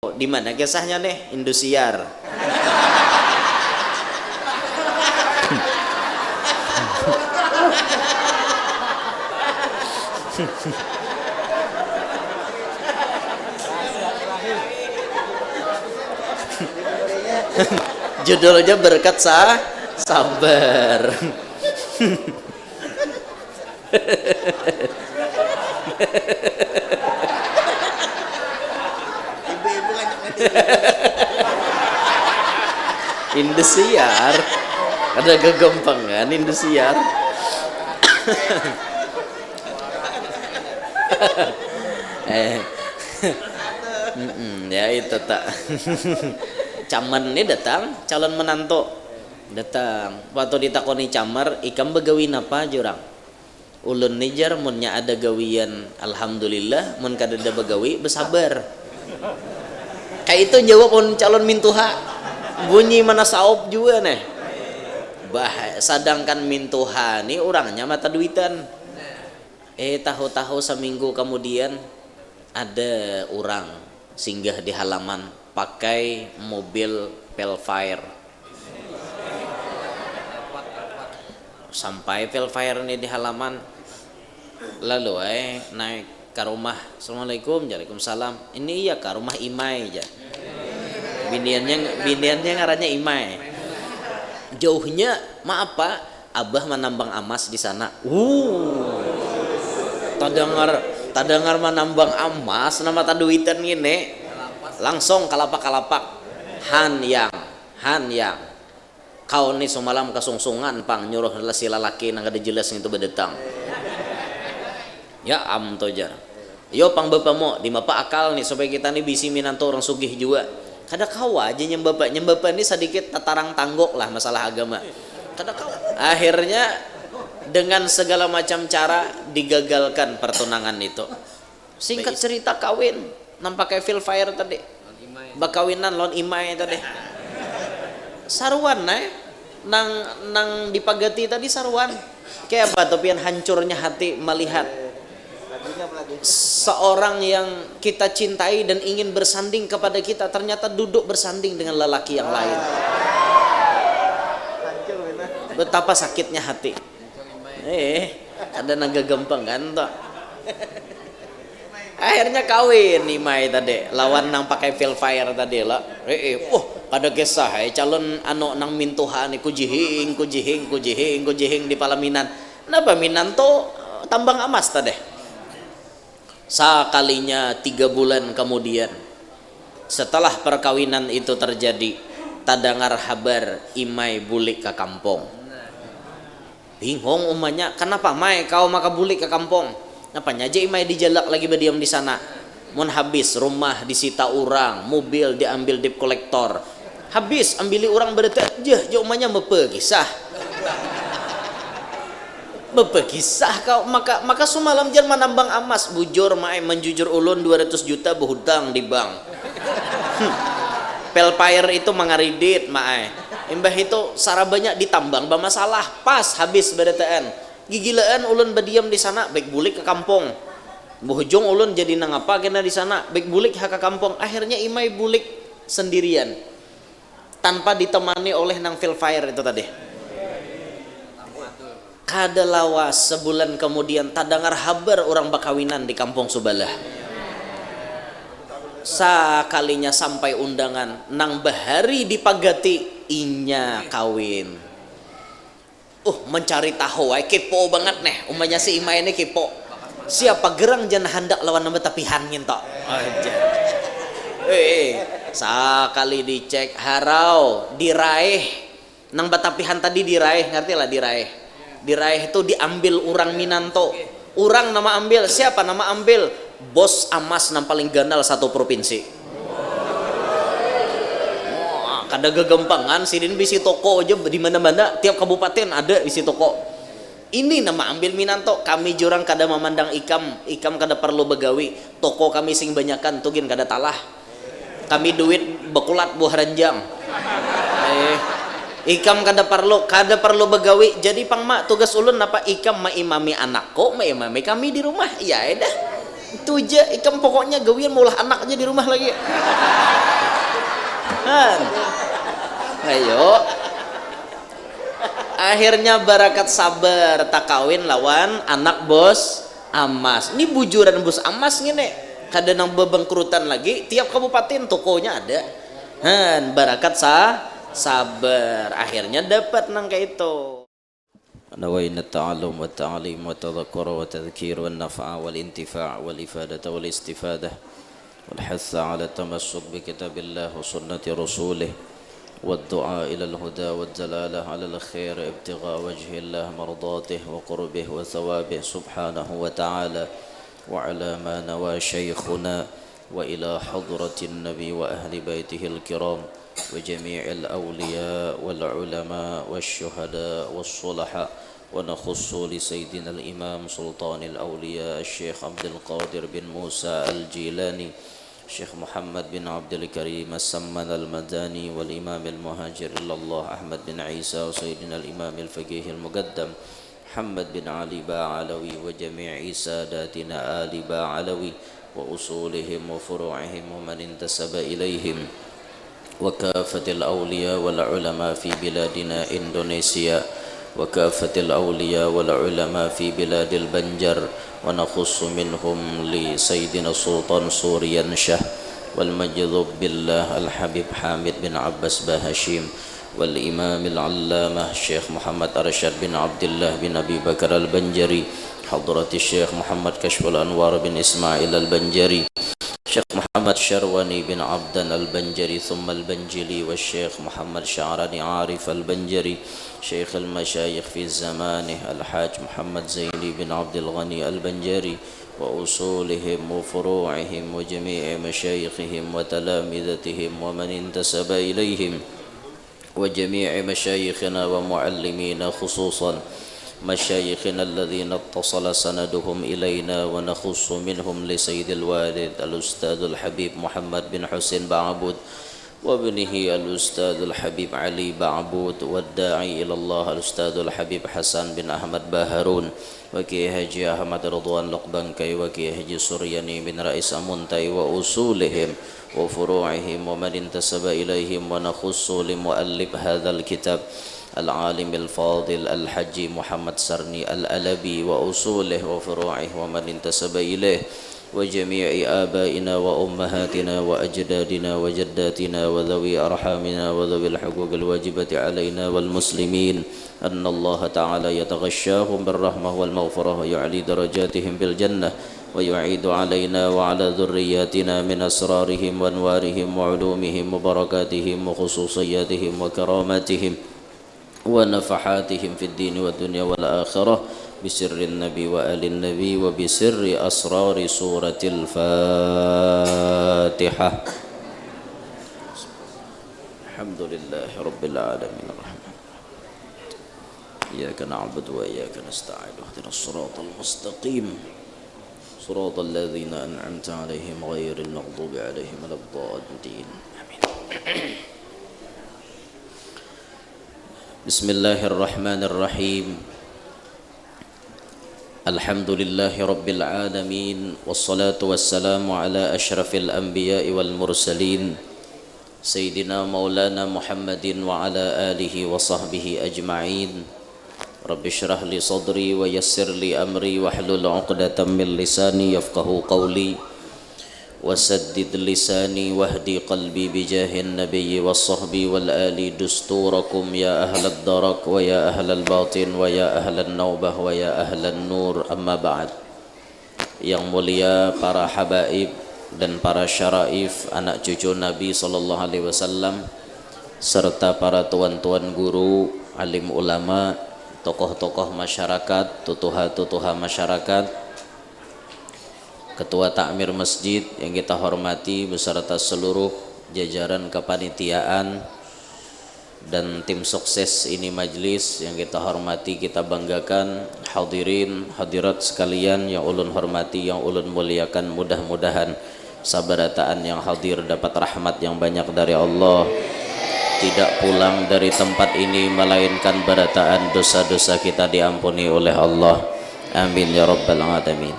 Di mana kisahnya nih? Indosiar. Judulnya berkat sabar. Indosiar ada kegampangan Indosiar. Ya itu tak. Caman ini datang, calon menantu datang. Waktu ditakoni camar, ikam begawi napa jurang? Ulun nijar munnya ada gawian, alhamdulillah. Mun kada ada begawi, bersabar. Kayak itu jawab on calon mintuha. Bunyi mana saop juga nih. Sedangkan mintuha nih orangnya mata duitan. Tahu-tahu seminggu kemudian ada orang singgah di halaman pakai mobil Velfire. Sampai Velfire ini di halaman, lalu naik ke rumah. Assalamualaikum, waalaikumsalam. Ini iya ke rumah Imai aja. Biniannya ngarannya Imai. Jauhnya, maaf Pak, Abah menambang emas di sana. Tadengar menambang emas, nama taduitan gini. Langsung kalapak Han yang kau nih semalam kesungsungan pang nyuruh si lalaki nang ada jelas itu bedetang. Ya tojar. Yo pang bapak mo di mapa akal nih supaya kita nih bisi minanto orang sugih juga. Kada kau aja nyembapa ini sedikit tatarang tanggok lah masalah agama. Kada kau. Akhirnya dengan segala macam cara digagalkan pertunangan itu. Singkat cerita kawin nampaknya Velfire tadi. Bakawinan lon Imai tadi. Saruan nang dipagati tadi saruan. Kayak apa topian hancurnya hati melihat seorang yang kita cintai dan ingin bersanding kepada kita ternyata duduk bersanding dengan lelaki yang lain. Betapa sakitnya hati. Ada naga gampang kan toh. Akhirnya kawin Imai tadi lawan nang pakai Velfire tadi lah. Pada kisah calon anu nang mintuhan kujihing di palaminan. Napa minanto tambang emas tadi. Sakalinya 3 bulan kemudian setelah perkawinan itu terjadi, tadangar habar Imai bulik ke kampung. Bingung umanya, kenapa Mai kau maka bulik ke kampung? Napanya aja Imai dijalak lagi berdiam di sana. Mun habis rumah disita orang, mobil diambil debt collector. Habis ambili orang berita je umanya mepegisah kau maka semalam jan menambang emas bujur Mai menjujur ulun 200 juta berhutang di bank. Velfire itu mengaridit Mai. Imbah itu sarabanya ditambang bermasalah pas habis beritaan. Gigilaan ulun berdiam di sana baik bulik ke kampung. Bohjong ulun jadi nang apa kena di sana baik bulik ke kampung. Akhirnya Imai bulik sendirian tanpa ditemani oleh nang Velfire itu tadi. Kada lawas sebulan kemudian tadangar habar orang bakawinan di kampung Subalah. Sakalinya sampai undangan nang bahari dipagati inya kawin. Mencari tahu kepo banget nih umanya si Imai ini kepo. Siapa gerang jan hendak lawan nama tapihan nginto. Aja. Sakali dicek harau diraih nang batapihan tadi diraih, ngerti lah diraih itu diambil orang minanto. Orang nama ambil, siapa nama ambil? Bos emas nang paling ganal satu provinsi. Kada gagampangan sidin bisi toko aja di mana-mana, tiap kabupaten ada bisi toko. Ini nama ambil minanto, kami jurang kada memandang ikam kada perlu begawi. Toko kami sing banyakan tugin kada talah. Kami duit bekulat buah ranjang. Ikam kada perlu begawi. Jadi pang mak tugas ulun apa ikam maimami anakku, maimami kami di rumah. Ya dah. Itu aja ikam pokoknya gawian maulah anak aja di rumah lagi. Han. Ayo. Akhirnya barakat sabar tak kawin lawan anak bos Amas. Ini bujuran bos Amas ngene. Kadang bebengkrutan lagi tiap kabupaten tokonya ada. Han, barakat sabar. Akhirnya dapat nang kayak itu. نوينا التعلم والتعليم والتذكر والتذكير والنفع والانتفاع والإفادة والاستفادة والحث على التمسك بكتاب الله وسنة رسوله والدعاء إلى الهدى والدلالة على الخير ابتغاء وجه الله مرضاته وقربه وثوابه سبحانه وتعالى وعلى ما نوى شيخنا وإلى حضرة النبي وأهل بيته الكرام وجميع الأولياء والعلماء والشهداء والصلحاء ونخص لسيدنا الإمام سلطان الأولياء الشيخ عبد القادر بن موسى الجيلاني الشيخ محمد بن عبد الكريم السمن المداني والإمام المهاجر إلى الله أحمد بن عيسى وسيدنا الإمام الفقيه المقدم محمد بن علي باعلوي وجميع ساداتنا آل باعلوي وأصولهم وفروعهم ومن انتسب إليهم وكافة الأولياء والعلماء في بلادنا إندونيسيا وكافة الأولياء والعلماء في بلاد البنجر ونخص منهم لسيدنا السلطان سوريا شاه والمجذوب بالله الحبيب حامد بن عباس باهشيم والإمام العلامة الشيخ محمد أرشد بن عبد الله بن أبي بكر البنجري حضرة الشيخ محمد كشف الأنوار بن إسماعيل البنجري الشيخ محمد شرواني بن عبدان البنجري ثم البنجلي والشيخ محمد شعراني عارف البنجري شيخ المشايخ في زمانه الحاج محمد زيني بن عبد الغني البنجري وأصولهم وفروعهم وجميع مشايخهم وتلامذتهم ومن انتسب إليهم وجميع مشايخنا ومعلمين خصوصا مشايخنا الذين اتصل سندهم إلينا ونخص منهم لسيد الوالد الأستاذ الحبيب محمد بن حسين بعبود وابنه الأستاذ الحبيب علي بعبود والداعي إلى الله الأستاذ الحبيب حسن بن أحمد باهرون وكي هجي أحمد رضوان لقبنكي وكي هجي سرياني بن رئيس أمونتي وأصولهم وفروعهم ومن انتسب إليهم ونخص لمؤلف هذا الكتاب العالم الفاضل الحج محمد سرني الألبي وأصوله وفروعه ومن انتسب إليه وجميع آبائنا وأمهاتنا وأجدادنا وجداتنا وذوي أرحامنا وذوي الحقوق الواجبة علينا والمسلمين أن الله تعالى يتغشاهم بالرحمة والمغفرة ويعلي درجاتهم بالجنة ويعيد علينا وعلى ذرياتنا من أسرارهم وأنوارهم وعلومهم وبركاتهم وخصوصياتهم وكراماتهم ونفحاتهم في الدين والدنيا والآخرة بسر النبي وآل النبي وبسر أسرار سورة الفاتحة. الحمد لله رب العالمين الرحمن إياك نعبد وإياك نستعين اهدنا الصراط المستقيم صراط الذين أنعمت عليهم غير المغضوب عليهم ولا الضالين آمين. بسم الله الرحمن الرحيم الحمد لله رب العالمين والصلاة والسلام على أشرف الأنبياء والمرسلين سيدنا مولانا محمد وعلى آله وصحبه أجمعين رب اشرح لي صدري ويسر لي أمري واحلل عقدة من لساني يفقه قولي وسدد لساني واهدي قلبي بجاه النبي والصحب والآل دستوركم يا أهل الدرك ويا أهل الباطن ويا أهل النوبة ويا أهل النور. أما بعد. Yang mulia para habaib dan para syaraif anak cucu Nabi sallallahu alaihi wasallam serta para tuan-tuan guru, alim ulama, tokoh-tokoh masyarakat, tutuha-tutuha masyarakat, Ketua Takmir Masjid yang kita hormati beserta seluruh jajaran kepanitiaan dan tim sukses ini majlis yang kita hormati, kita banggakan, hadirin hadirat sekalian yang ulun hormati, yang ulun muliakan, mudah-mudahan sabarataan yang hadir dapat rahmat yang banyak dari Allah, tidak pulang dari tempat ini melainkan barataan dosa-dosa kita diampuni oleh Allah. Amin ya rabbal alamin.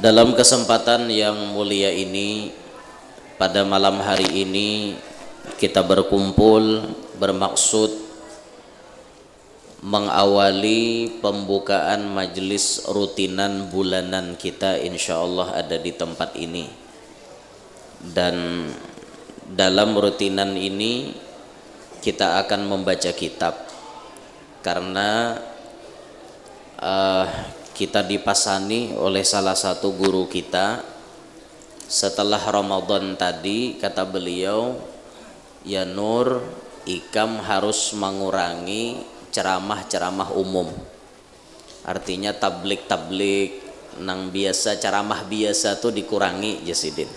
Dalam kesempatan yang mulia ini, pada malam hari ini kita berkumpul bermaksud mengawali pembukaan majelis rutinan bulanan kita, insyaallah ada di tempat ini. Dan dalam rutinan ini kita akan membaca kitab, karena kita dipasani oleh salah satu guru kita. Setelah Ramadan tadi, kata beliau, ya Nur, Ikam harus mengurangi ceramah-ceramah umum. Artinya tablik-tablik nang biasa, ceramah biasa tuh dikurangi Jasidin.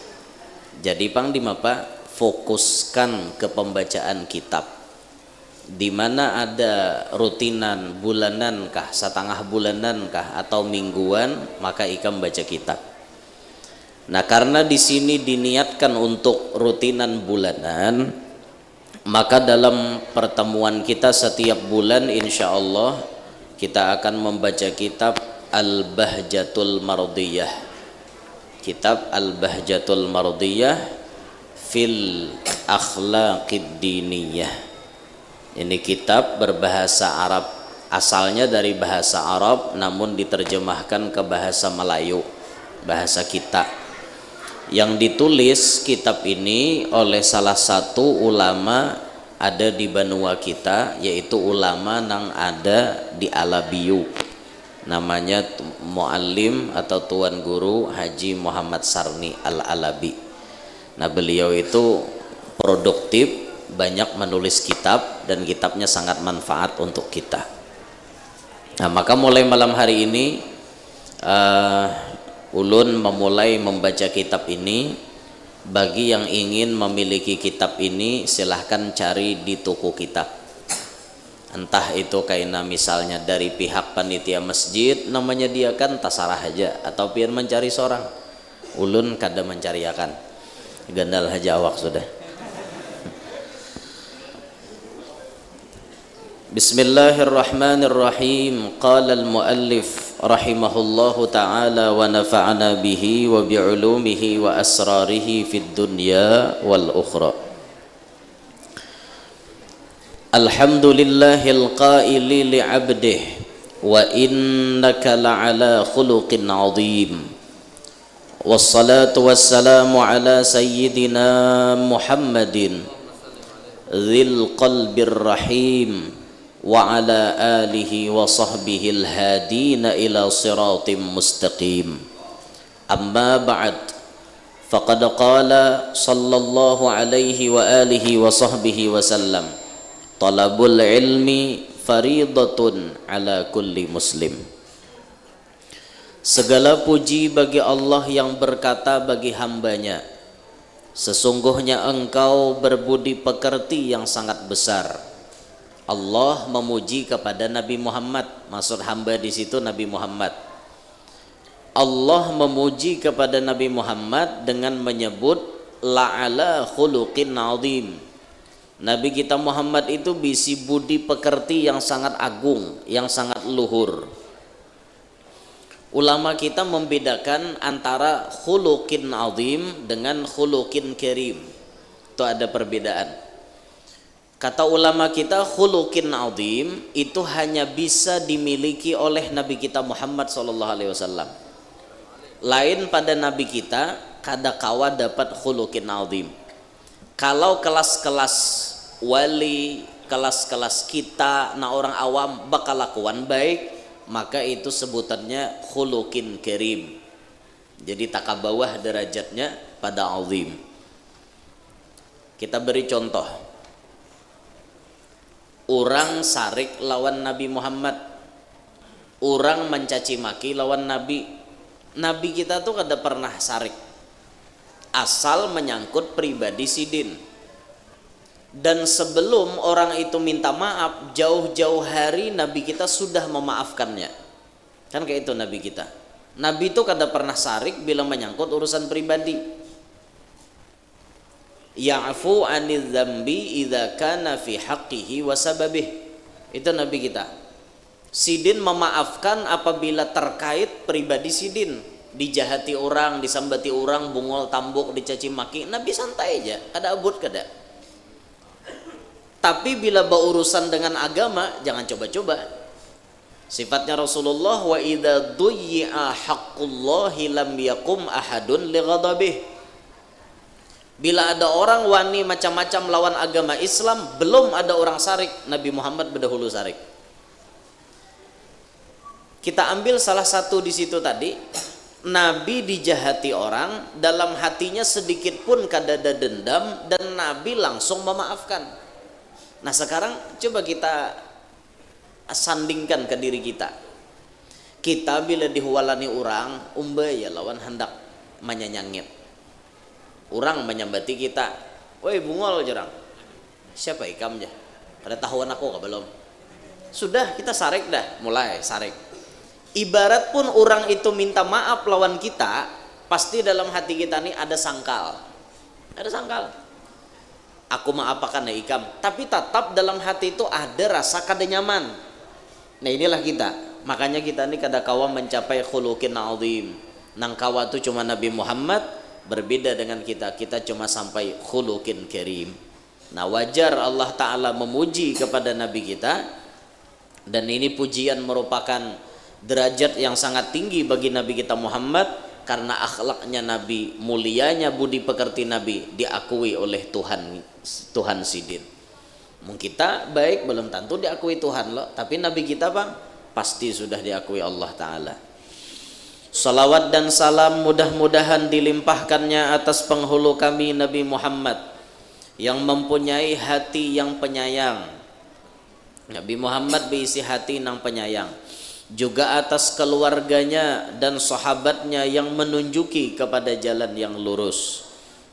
Jadi pang di Pak, fokuskan ke pembacaan kitab. Di mana ada rutinan bulanan kah, setengah bulanan kah, atau mingguan, maka Ikam baca kitab. Nah, karena di sini diniatkan untuk rutinan bulanan, maka dalam pertemuan kita setiap bulan insya Allah kita akan membaca kitab Al-Bahjatul Mardiyah. Kitab Al-Bahjatul Mardiyah fil Akhlaqid Diniyah. Ini kitab berbahasa Arab, asalnya dari bahasa Arab namun diterjemahkan ke bahasa Melayu, bahasa kita. Yang ditulis kitab ini oleh salah satu ulama ada di Banua kita, yaitu ulama yang ada di Alabiu, namanya Muallim atau Tuan Guru Haji Muhammad Sarni Al-Alabi. Nah, beliau itu produktif, banyak menulis kitab dan kitabnya sangat manfaat untuk kita. Nah, maka mulai malam hari ini ulun memulai membaca kitab ini. Bagi yang ingin memiliki kitab ini, silahkan cari di toko kitab. Entah itu kaina misalnya dari pihak panitia masjid namanya dia kan tasarah aja, atau pian mencari seorang. Ulun kada mencariakan, gandal aja awak sudah. Bismillahirrahmanirrahim. Qala al-muallif rahimahullahu ta'ala wa nafa'ana bihi wa bi'ulumihi wa asrarihi fid dunya wal ukhra. Alhamdulillahil qaili li'abdihi wa innaka la'ala khuluqin 'azim. Wassalatu wassalamu ala sayyidina Muhammadin dzil qalbir rahim wa ala alihi wa sahbihi al-hadina ila siratim mustaqim. Amma ba'd, faqad qala sallallahu alaihi wa alihi wa sahbihi wa sallam, talabul ilmi faridatun ala kulli muslim. Segala puji bagi Allah yang berkata bagi hambanya, sesungguhnya engkau berbudi pekerti yang sangat besar. Allah memuji kepada Nabi Muhammad, maksud hamba di situ Nabi Muhammad. Allah memuji kepada Nabi Muhammad dengan menyebut la'ala khuluqin 'azim. Nabi kita Muhammad itu bisi budi pekerti yang sangat agung, yang sangat luhur. Ulama kita membedakan antara khuluqin 'azim dengan khuluqin karim. Itu ada perbedaan. Kata ulama kita, khuluqin 'azim itu hanya bisa dimiliki oleh Nabi kita Muhammad SAW. Lain pada Nabi kita, kada kawa dapat khuluqin 'azim. Kalau kelas-kelas wali, kelas-kelas kita, nah orang awam bakal lakuan baik, maka itu sebutannya khuluqin karim. Jadi tak bawah derajatnya pada 'azim. Kita beri contoh. Orang sarik lawan Nabi Muhammad, orang mencaci maki lawan Nabi. Nabi kita tuh kada pernah sarik, asal menyangkut pribadi sidin. Dan sebelum orang itu minta maaf, jauh-jauh hari Nabi kita sudah memaafkannya. Kan kayak itu Nabi kita. Nabi itu kada pernah sarik bila menyangkut urusan pribadi. Ya'fu 'anil dzambi idza kana fi haqqihi wa sababih. Itu Nabi kita. Sidin memaafkan apabila terkait pribadi sidin. dijahati orang, disambati orang, bungol tambuk, dicaci maki, Nabi santai aja, kada abut kada. Tapi bila berurusan dengan agama, jangan coba-coba. Sifatnya Rasulullah, wa idza duyyi'a haqqullahi lam yakum ahadun li ghadabih. Bila ada orang wani macam-macam lawan agama Islam, belum ada orang sarik, Nabi Muhammad berdahulu sarik. Kita ambil salah satu di situ tadi, Nabi dijahati orang, dalam hatinya sedikit pun kada ada dendam, dan Nabi langsung memaafkan. Nah sekarang coba kita sandingkan ke diri kita. Kita bila dihualani orang, ya lawan hendak menyanyangit. Orang menyambati kita, woi bungol jarang. Siapa ikam aja? Kada tahuan aku kah belum? Sudah kita sarik dah, mulai sarik. Ibarat pun orang itu minta maaf lawan kita, pasti dalam hati kita nih ada sangkal. Ada sangkal. Aku maapakan ya ikam, tapi tetap dalam hati itu ada rasa kada nyaman. Nah inilah kita. Makanya kita ini kada kawa mencapai khuluqin azim. Nang kawa itu cuma Nabi Muhammad, berbeda dengan kita. Kita cuma sampai khuluqin karim. Nah wajar Allah Ta'ala memuji kepada Nabi kita, dan ini pujian merupakan derajat yang sangat tinggi bagi Nabi kita Muhammad, karena akhlaknya Nabi, mulianya budi pekerti Nabi diakui oleh Tuhan Sidin. Mungkin kita baik belum tentu diakui Tuhan loh, tapi Nabi kita bang pasti sudah diakui Allah Ta'ala. Salawat dan salam mudah-mudahan dilimpahkannya atas penghulu kami Nabi Muhammad yang mempunyai hati yang penyayang. Nabi Muhammad berisi hati nang penyayang. Juga atas keluarganya dan sahabatnya yang menunjuki kepada jalan yang lurus.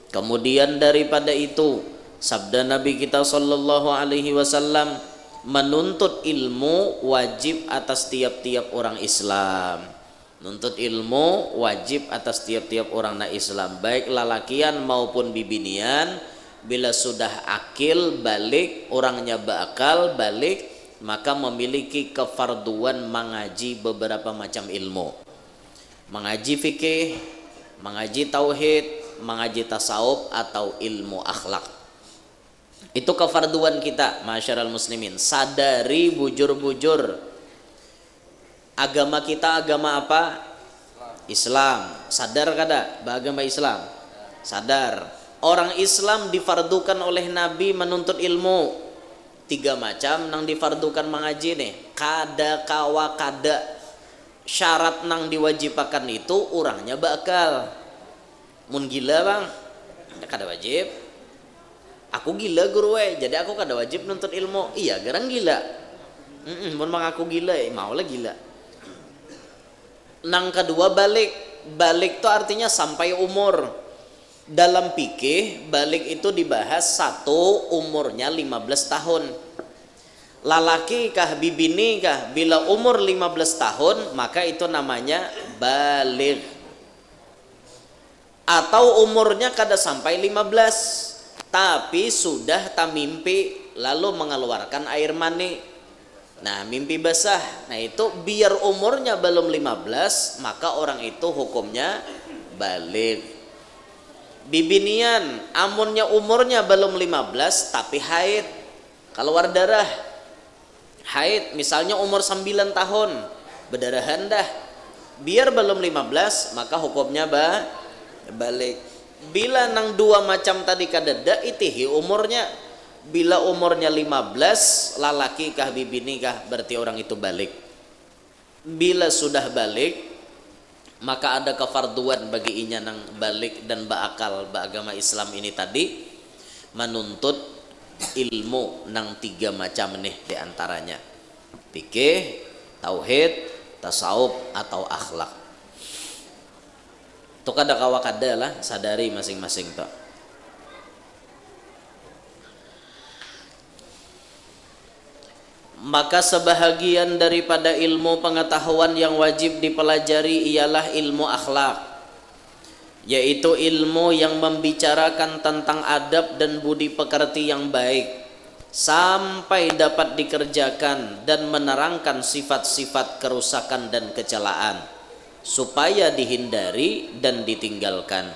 Kemudian daripada itu, sabda Nabi kita sallallahu alaihi wasallam, menuntut ilmu wajib atas tiap-tiap orang Islam. Nuntut ilmu wajib atas tiap-tiap orang Islam, baik lalakian maupun bibinian. Bila sudah akil balik, orangnya berakal balik, maka memiliki kefarduan mengaji beberapa macam ilmu. Mengaji fikih, mengaji tauhid, mengaji tasawuf atau ilmu akhlak. Itu kefarduan kita, masyarakat muslimin. Sadari bujur-bujur agama kita agama apa? Islam. Sadar kada beragama Islam? Sadar. Orang Islam difardukan oleh Nabi menuntut ilmu. 3 macam nang difardukan mengaji nih. Kada kawa kada syarat nang diwajibakan itu orangnya bakal. Mun gila bang, kada wajib. Aku gila guru jadi aku kada wajib nuntut ilmu. Iya garang gila. Mun mengaku gila mau lah gila. Nang kedua balik. Balik itu artinya sampai umur. Dalam fikih balik itu dibahas satu umurnya 15 tahun. Lalaki kah bibini kah bila umur 15 tahun maka itu namanya balik. Atau umurnya kada sampai 15 tapi sudah tamimpi lalu mengeluarkan air mani. Nah mimpi basah. Nah itu biar umurnya belum 15 maka orang itu hukumnya balik. Bibinian amunnya umurnya belum 15 tapi haid, keluar darah haid, misalnya umur 9 tahun berdarahan dah, biar belum 15 maka hukumnya balik. Bila nang 2 macam tadi kadada itihi umurnya, bila umurnya 15 lalaki kah bibini kah berarti orang itu balik. Bila sudah balik maka ada kefarduan bagi inya nang balik dan berakal beragama Islam ini tadi menuntut ilmu nang 3 macam nih diantaranya fikih, tauhid, tasawuf atau akhlak. Itu kada kawa kada lah, sadari masing-masing tuh. Maka sebahagian daripada ilmu pengetahuan yang wajib dipelajari ialah ilmu akhlak, yaitu ilmu yang membicarakan tentang adab dan budi pekerti yang baik sampai dapat dikerjakan dan menerangkan sifat-sifat kerusakan dan kecelaan. supaya dihindari dan ditinggalkan.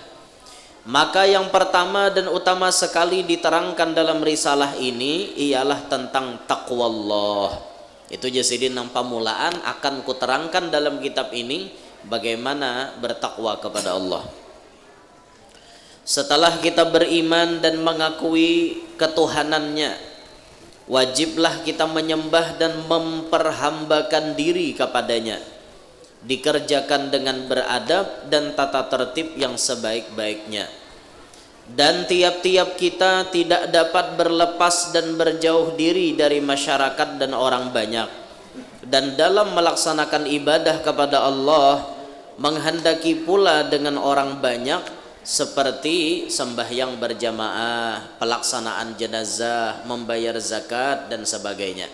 Maka yang pertama dan utama sekali diterangkan dalam risalah ini ialah tentang taqwallah. Itu jadi nang pamulaan akan kuterangkan dalam kitab ini bagaimana bertakwa kepada Allah. Setelah kita beriman dan mengakui ketuhanannya, wajiblah kita menyembah dan memperhambakan diri kepadanya, dikerjakan dengan beradab dan tata tertib yang sebaik-baiknya. Dan tiap-tiap kita tidak dapat berlepas dan berjauh diri dari masyarakat dan orang banyak. Dan dalam melaksanakan ibadah kepada Allah, menghendaki pula dengan orang banyak, seperti sembahyang berjamaah, pelaksanaan jenazah, membayar zakat dan sebagainya.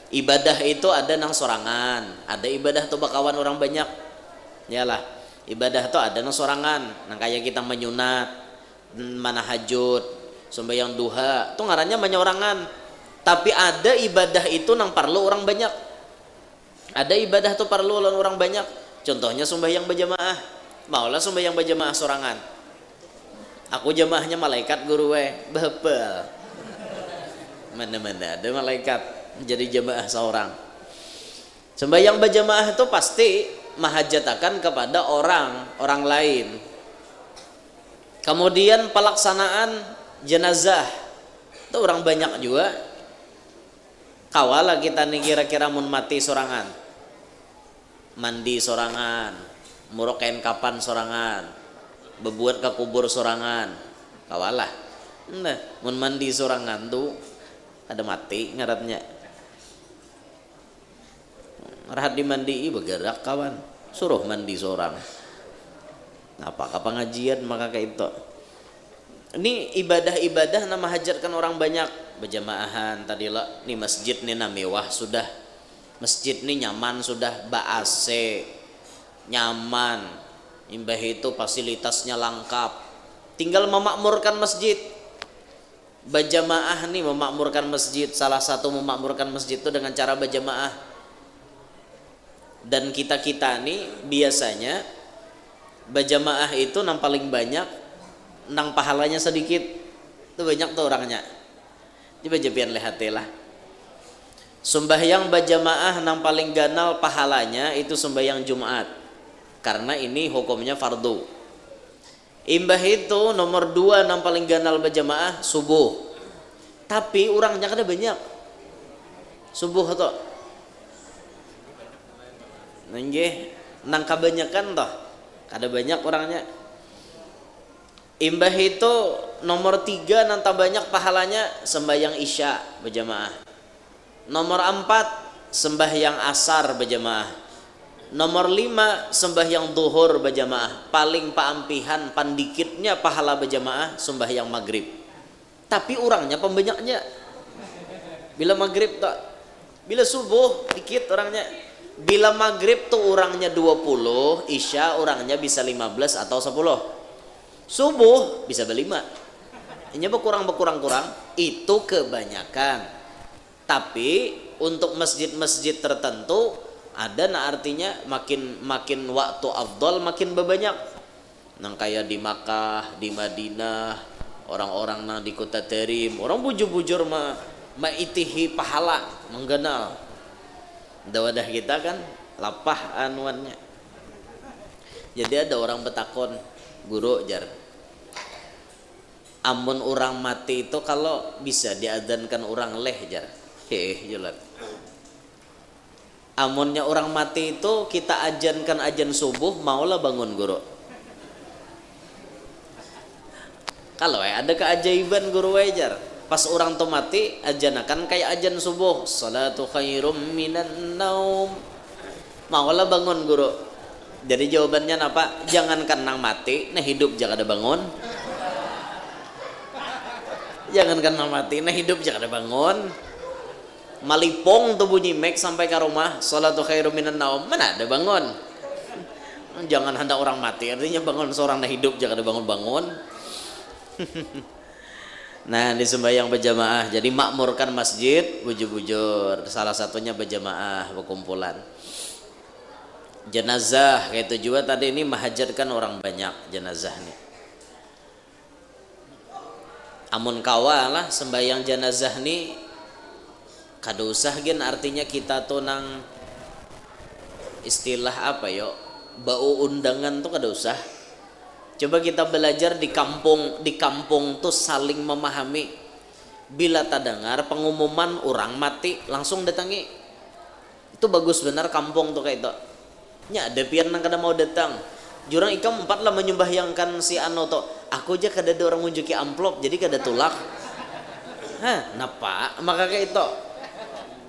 Ibadah itu ada nang sorangan, ada ibadah tuh bakawan orang banyak. Yalah, ibadah tuh ada nang sorangan, nang kayak kita menyunat, manahajud, sembahyang duha, tuh ngarannya menyorangan. Tapi ada ibadah itu nang perlu orang banyak. Ada ibadah tuh perlu orang banyak. Contohnya sembahyang berjamaah. Maulah sembahyang berjamaah sorangan. Aku jamaahnya malaikat guru bebel. Mana-mana ada malaikat jadi jamaah seorang. Sembahyang berjamaah itu pasti mahajatakan kepada orang lain. Kemudian pelaksanaan jenazah itu orang banyak juga. Kawala kita nih kira-kira mun mati sorangan, mandi sorangan, murokain kapan sorangan, bebuat ke kubur sorangan, kawalah. Nah, mun mandi sorangan tuh ada mati ngaratnya. Rahat dimandi bergerak kawan, suruh mandi seorang. Apakah pengajian maka kayak itu. Ini ibadah-ibadah nama hajatkan orang banyak berjamaahan tadi lah. Nih masjid nih mewah sudah, masjid nih nyaman sudah, ba-AC nyaman, imbah itu fasilitasnya lengkap, tinggal memakmurkan masjid. Berjamaah nih memakmurkan masjid, salah satu memakmurkan masjid itu dengan cara berjamaah. Dan kita nih biasanya berjamaah itu nang paling banyak, nang pahalanya sedikit, itu banyak tuh orangnya. Coba jabian lihat lah. Sembahyang berjamaah nang paling ganal pahalanya itu sembahyang Jumat, karena ini hukumnya fardu. Imbah itu nomor 2 nang paling ganal berjamaah subuh, tapi orangnya kada banyak. Subuh tuh nggih nang kebanyakan toh kada banyak orangnya. Imbah itu nomor 3 nang banyak pahalanya sembahyang isya berjamaah. Nomor 4 sembahyang asar berjamaah. Nomor 5 sembahyang duhur berjamaah. Paling paampihan pandikitnya pahala berjamaah sembahyang maghrib. Tapi orangnya pembanyaknya. Bila maghrib tak, bila subuh dikit orangnya. Bila maghrib tuh orangnya 20, isya orangnya bisa 15 atau 10. Subuh bisa ber5. Ini berkurang itu kebanyakan. Tapi untuk masjid-masjid tertentu ada artinya makin waktu afdal makin berbanyak. Nang kayak di Makkah, di Madinah, orang-orang nang di kota Terim, orang bujur-bujur maitihi pahala menggenal. Dawadah kita kan lapah anuannya. Jadi ada orang betakon, guru jar, amun orang mati itu kalau bisa diadzankan orang leh jar. Jelas. Amunnya orang mati itu kita ajankan ajan subuh, maulah bangun guru. Kalau ada keajaiban guru wajar. Pas orang tuh mati ajanakan kayak ajan subuh, salatu khairum minan naum, maulah bangun guru. Jadi jawabannya apa? Jangankan nang mati, nah hidup jangan ada bangun. Jangankan nang mati, nah hidup jangan ada bangun. Malipong tuh bunyi mek sampai ke rumah, salatu khairum minan naum, mana ada bangun. Jangan hendak orang mati, artinya bangun seorang nah hidup jangan ada bangun-bangun. Nah di sembahyang berjamaah, jadi makmurkan masjid bujur-bujur, salah satunya berjamaah berkumpulan. jenazah kayak itu juga tadi ini menghajatkan orang banyak jenazah nih. Amun kawalah sembahyang jenazah nih kada usah gen artinya kita tuh nang istilah apa yo bau undangan tuh kada usah. Coba kita belajar di kampung tuh saling memahami. Bila tak dengar pengumuman orang mati langsung datangi, itu bagus benar kampung tuh kayak itu. Nya ada pian nang kada mau datang. Jurang ikam 4 lah menyembahyangkan si ano tuh. Aku aja kada ada orang ngunjuki amplop jadi kada tulak. Hah, napa? Maka kayak itu.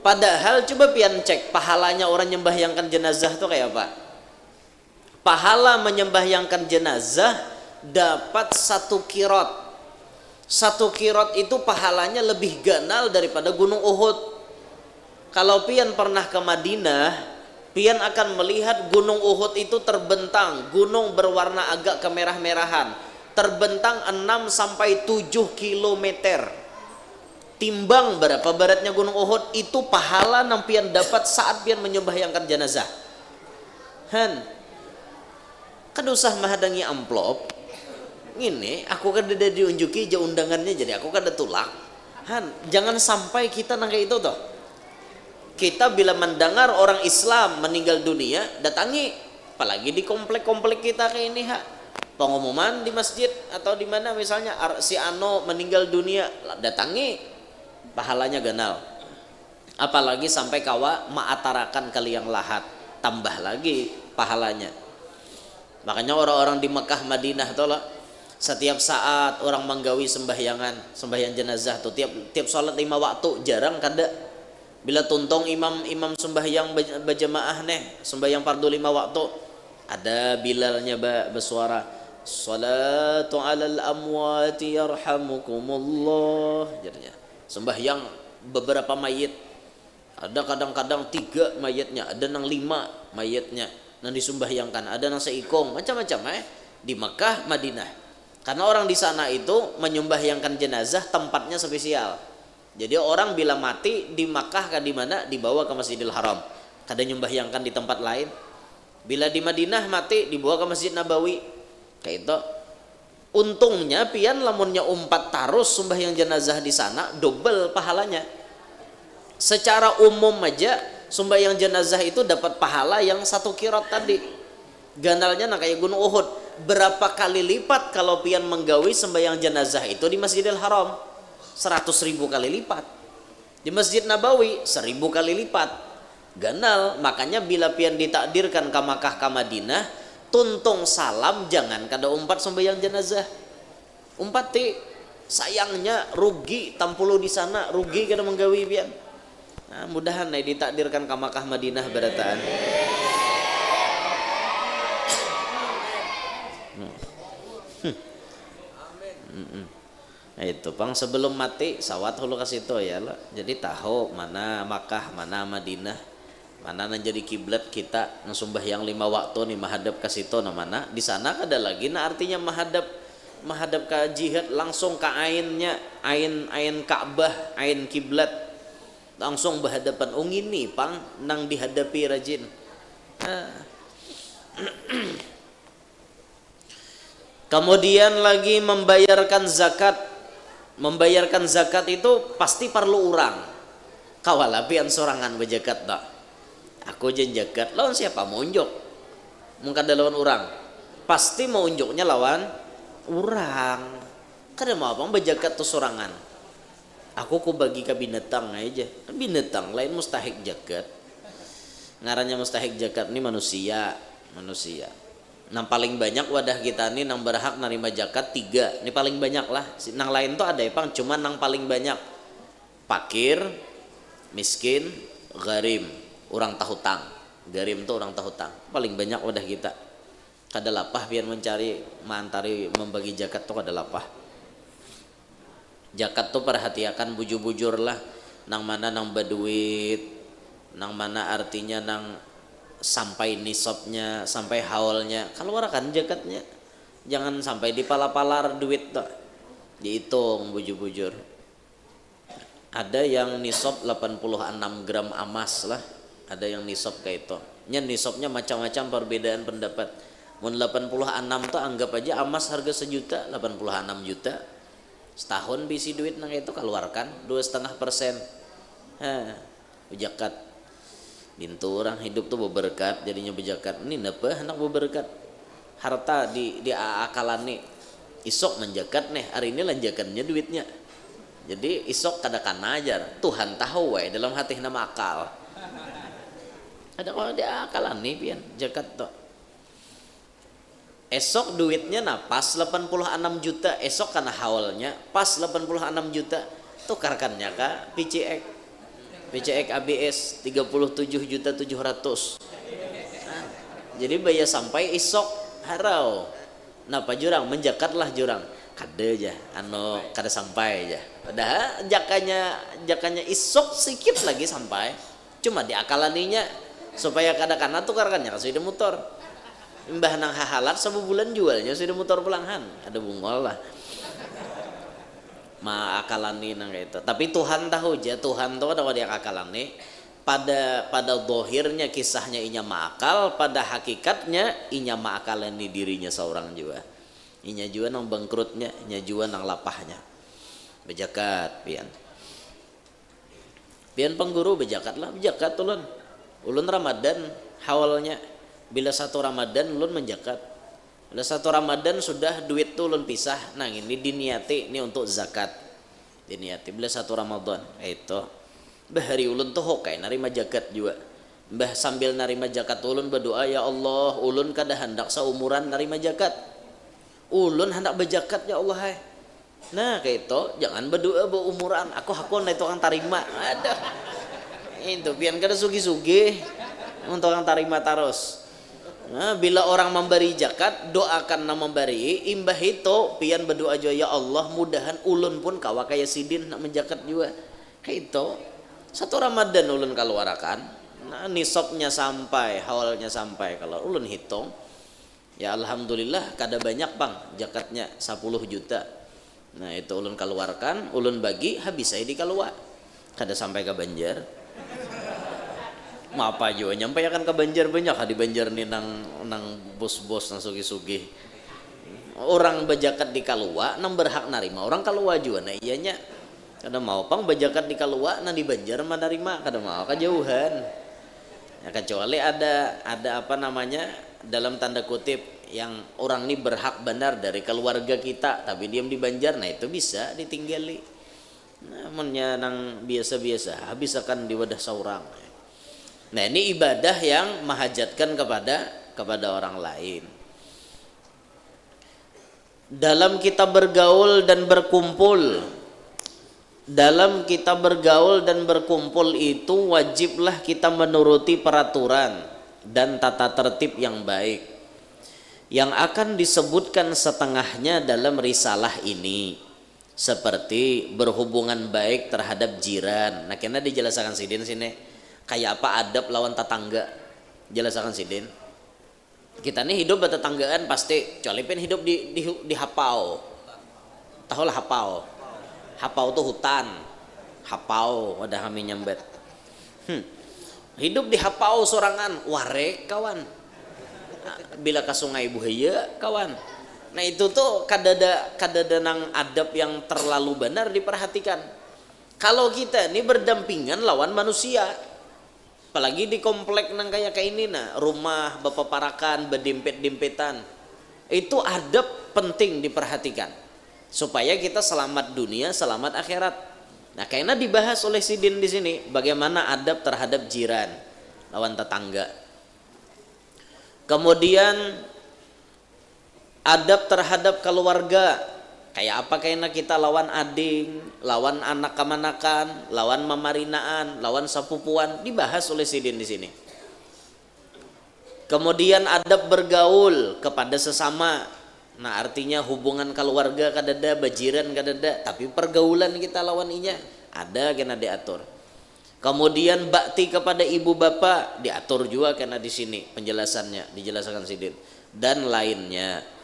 Padahal coba pian cek pahalanya orang menyembahyangkan jenazah tuh kayak apa? Pahala menyembahyangkan jenazah dapat 1 kirot. 1 kirot itu pahalanya lebih ganal daripada gunung Uhud. Kalau pian pernah ke Madinah, pian akan melihat gunung Uhud itu terbentang, gunung berwarna agak kemerah-merahan, terbentang 6 sampai 7 kilometer. Timbang berapa beratnya gunung Uhud, itu pahala yang pian dapat saat pian menyembahyangkan jenazah. Kada usah menghadangi amplop. Ini aku kada diunjuki aja undangannya jadi aku kada tulak. Jangan sampai kita nang kayak itu toh. Kita bila mendengar orang Islam meninggal dunia datangi, apalagi di komplek-komplek kita kayak ini pengumuman di masjid atau di mana misalnya si ano meninggal dunia datangi, pahalanya ganal. Apalagi sampai kawa maatarakan kaliang lahat, tambah lagi pahalanya. Makanya orang-orang di Mekah Madinah tuh lah, setiap saat orang menggawi sembahyang jenazah tuh tiap sholat 5 waktu jarang kada. Bila tuntong imam sembahyang berjamaah sembahyang fardu 5 waktu, ada bilalnya bersuara salatu alal amwati yarhamukumullah jadinya. Sembahyang beberapa mayit, ada kadang-kadang 3 mayitnya, ada nang 5 mayitnya nang disumbahyangkan, ada nang seikong, macam-macam di Mekah Madinah. Karena orang di sana itu menyembahyangkan jenazah tempatnya spesial. Jadi orang bila mati di Makkah kan di mana dibawa ke Masjidil Haram. Kada nyembahyangkan di tempat lain. Bila di Madinah mati dibawa ke Masjid Nabawi. Kayak itu. Untungnya pian lamunnya umpat tarus sembahyang jenazah di sana double pahalanya. Secara umum aja sembahyang jenazah itu dapat pahala yang 1 kirot tadi. Ganalnya nah kayak gunung Uhud. Berapa kali lipat kalau pian menggawi sembahyang jenazah itu di Masjidil Haram? 100.000 kali lipat. Di Masjid Nabawi 1.000 kali lipat. Ganal. Makanya bila pian ditakdirkan ke Makkah ke Madinah, tuntung salam jangan kada umpat sembahyang jenazah. Umpati sayangnya rugi tampulu di sana, rugi kada menggawi pian. Nah, mudahan ditakdirkan ke Makkah Madinah berataan. Nah, itu pang sebelum mati sawat hulu kasih to ya lah. Jadi tahu mana Makkah, mana Madinah, mana nang jadi kiblat kita nang sembahyang 5 waktu nih menghadap ke situ nah mana di sana kada lagi nah artinya menghadap ke jihad langsung ke ainnya, ain Ka'bah, ain kiblat langsung berhadapan. Ini pang nang dihadapi rajin. Kemudian lagi membayarkan zakat. Membayarkan zakat itu pasti perlu orang. Kawalapian sorangan berzakat tak. Aku jen zakat lawan siapa mau unjuk? Mungkin ada lawan orang. Pasti mau unjuknya lawan orang. Kada mau apa berzakat tuh sorangan. Aku ku bagi ke binatang aja. Binatang lain mustahik zakat. Ngarannya mustahik zakat ini manusia. Nang paling banyak wadah kita nih nang berhak nerima zakat 3. Ini paling banyak lah. Nang lain tuh ada pang cuma nang paling banyak. Fakir, miskin, gharim, orang tahutang. Gharim tuh orang tahutang. Paling banyak wadah kita. Kada lapah biar mencari mantari membagi zakat tuh kada lapah. Zakat tuh perhatiakan bujur-bujur lah. Nang mana nang berduit, nang mana artinya nang sampai nisabnya, sampai haulnya, keluarkan zakatnya. Jangan sampai dipala-palar duit tak. Dihitung bujur-bujur. Ada yang nisab 86 gram emas lah, ada yang nisab kayak itu. nya nisabnya macam-macam perbedaan pendapat. Mun 86 tuh anggap aja emas harga 1 juta, 86 juta setahun bisi duit nang itu keluarkan 2,5%. Bejakat bintu orang hidup tuh berberkat jadinya bejakat ini napa hendak berberkat harta di akalan nih isok menjakat nih hari ini lanjakannya duitnya jadi isok kadakan ajar Tuhan tahu wae dalam hati nama akal ada kalau di akalan nih pian jakat tuh esok duitnya nah pas 86 juta esok karena hawalnya pas 86 juta tukarkannya kak PCX ABS 37.700.000. Jadi bayar sampai isok harau. Napa jurang menjakatlah jurang. Kada aja anu kada sampai aja. Padahal jakanya isok sedikit lagi sampai. Cuma diakalaninya supaya kada kana tukarkannya ka sudah motor. Mbah nang hahalat 1 bulan jualnya sudah motor pelanghan. Ada bungol lah. Akalani nang itu tapi Tuhan tahu aja Tuhan tahu ada dia akalani pada dohirnya kisahnya inya maakal pada hakikatnya inya maakalani dirinya seorang juga inya juga nang bangkrutnya inya juga nang lapahnya bejakat pian pengguru bejakatlah bejakat ulun Ramadan hawalnya bila 1 Ramadan ulun menjakat. Bila 1 Ramadan sudah duit tuh ulun pisah. Nah ini diniati ini untuk zakat. Diniati bila 1 Ramadan itu. Mbah hari ulun tuh hokai narima zakat juga. Mbah sambil narima zakat ulun berdoa ya Allah ulun kada hendak seumuran narima zakat. Ulun hendak berzakat ya Allah hai. Nah kayak itu jangan berdoa umuran. Aku na itu orang tarima. Ada. Itu pian kada sugi-sugi untuk orang tarima terus. Nah, bila orang memberi zakat doakan nama memberi imbah itu pian berdoa juga ya Allah mudahan ulun pun kawa kaya sidin nak menjakat juga kayak itu 1 Ramadan ulun keluarkan nah nisabnya sampai hawalnya sampai kalau ulun hitung ya alhamdulillah kada banyak bang zakatnya 10 juta nah itu ulun keluarkan ulun bagi habis saya di keluar kada sampai ke Banjar apa juga nyampe akan ke Banjar banyak di Banjar nih nang bos-bos nang sugi-sugi orang bajakat di Kalua nang berhak narima orang Kalua juga nah iyanya kada mau pang bajakat di Kalua nang di Banjar mah narima kada mau kejauhan ya kecuali ada apa namanya dalam tanda kutip yang orang ini berhak benar dari keluarga kita tapi diam di Banjar nah itu bisa ditinggali namanya nang biasa-biasa habis akan di wadah saurang. Nah ini ibadah yang menghajatkan kepada orang lain. Dalam kita bergaul dan berkumpul itu wajiblah kita menuruti peraturan dan tata tertib yang baik yang akan disebutkan setengahnya dalam risalah ini seperti berhubungan baik terhadap jiran. Nah kena dijelaskan sidin sini kayak apa adab lawan tetangga jelasakan sidin kita nih hidup bertetanggaan pasti colipin hidup di hapau tahu lah hapau tuh hutan hapau wadah kami nyambet hidup di hapau sorangan warek kawan bila ke sungai buaya kawan nah itu tuh kadada nang adab yang terlalu benar diperhatikan kalau kita ini berdampingan lawan manusia apalagi di komplek nang kayak ini nah rumah bapak parakan berdempet-dempetan itu adab penting diperhatikan supaya kita selamat dunia selamat akhirat. Nah kayaknya dibahas oleh sidin di sini bagaimana adab terhadap jiran lawan tetangga kemudian adab terhadap keluarga kayak apa kayaknya kita lawan ading, lawan anak kamanakan, lawan mamarinaan, lawan sapupuan dibahas oleh sidin di sini. Kemudian adab bergaul kepada sesama. Nah artinya hubungan keluarga kadada, bajiran kadada, tapi pergaulan kita lawan inya ada kena diatur. Kemudian bakti kepada ibu bapak diatur juga kena di sini penjelasannya dijelaskan sidin dan lainnya.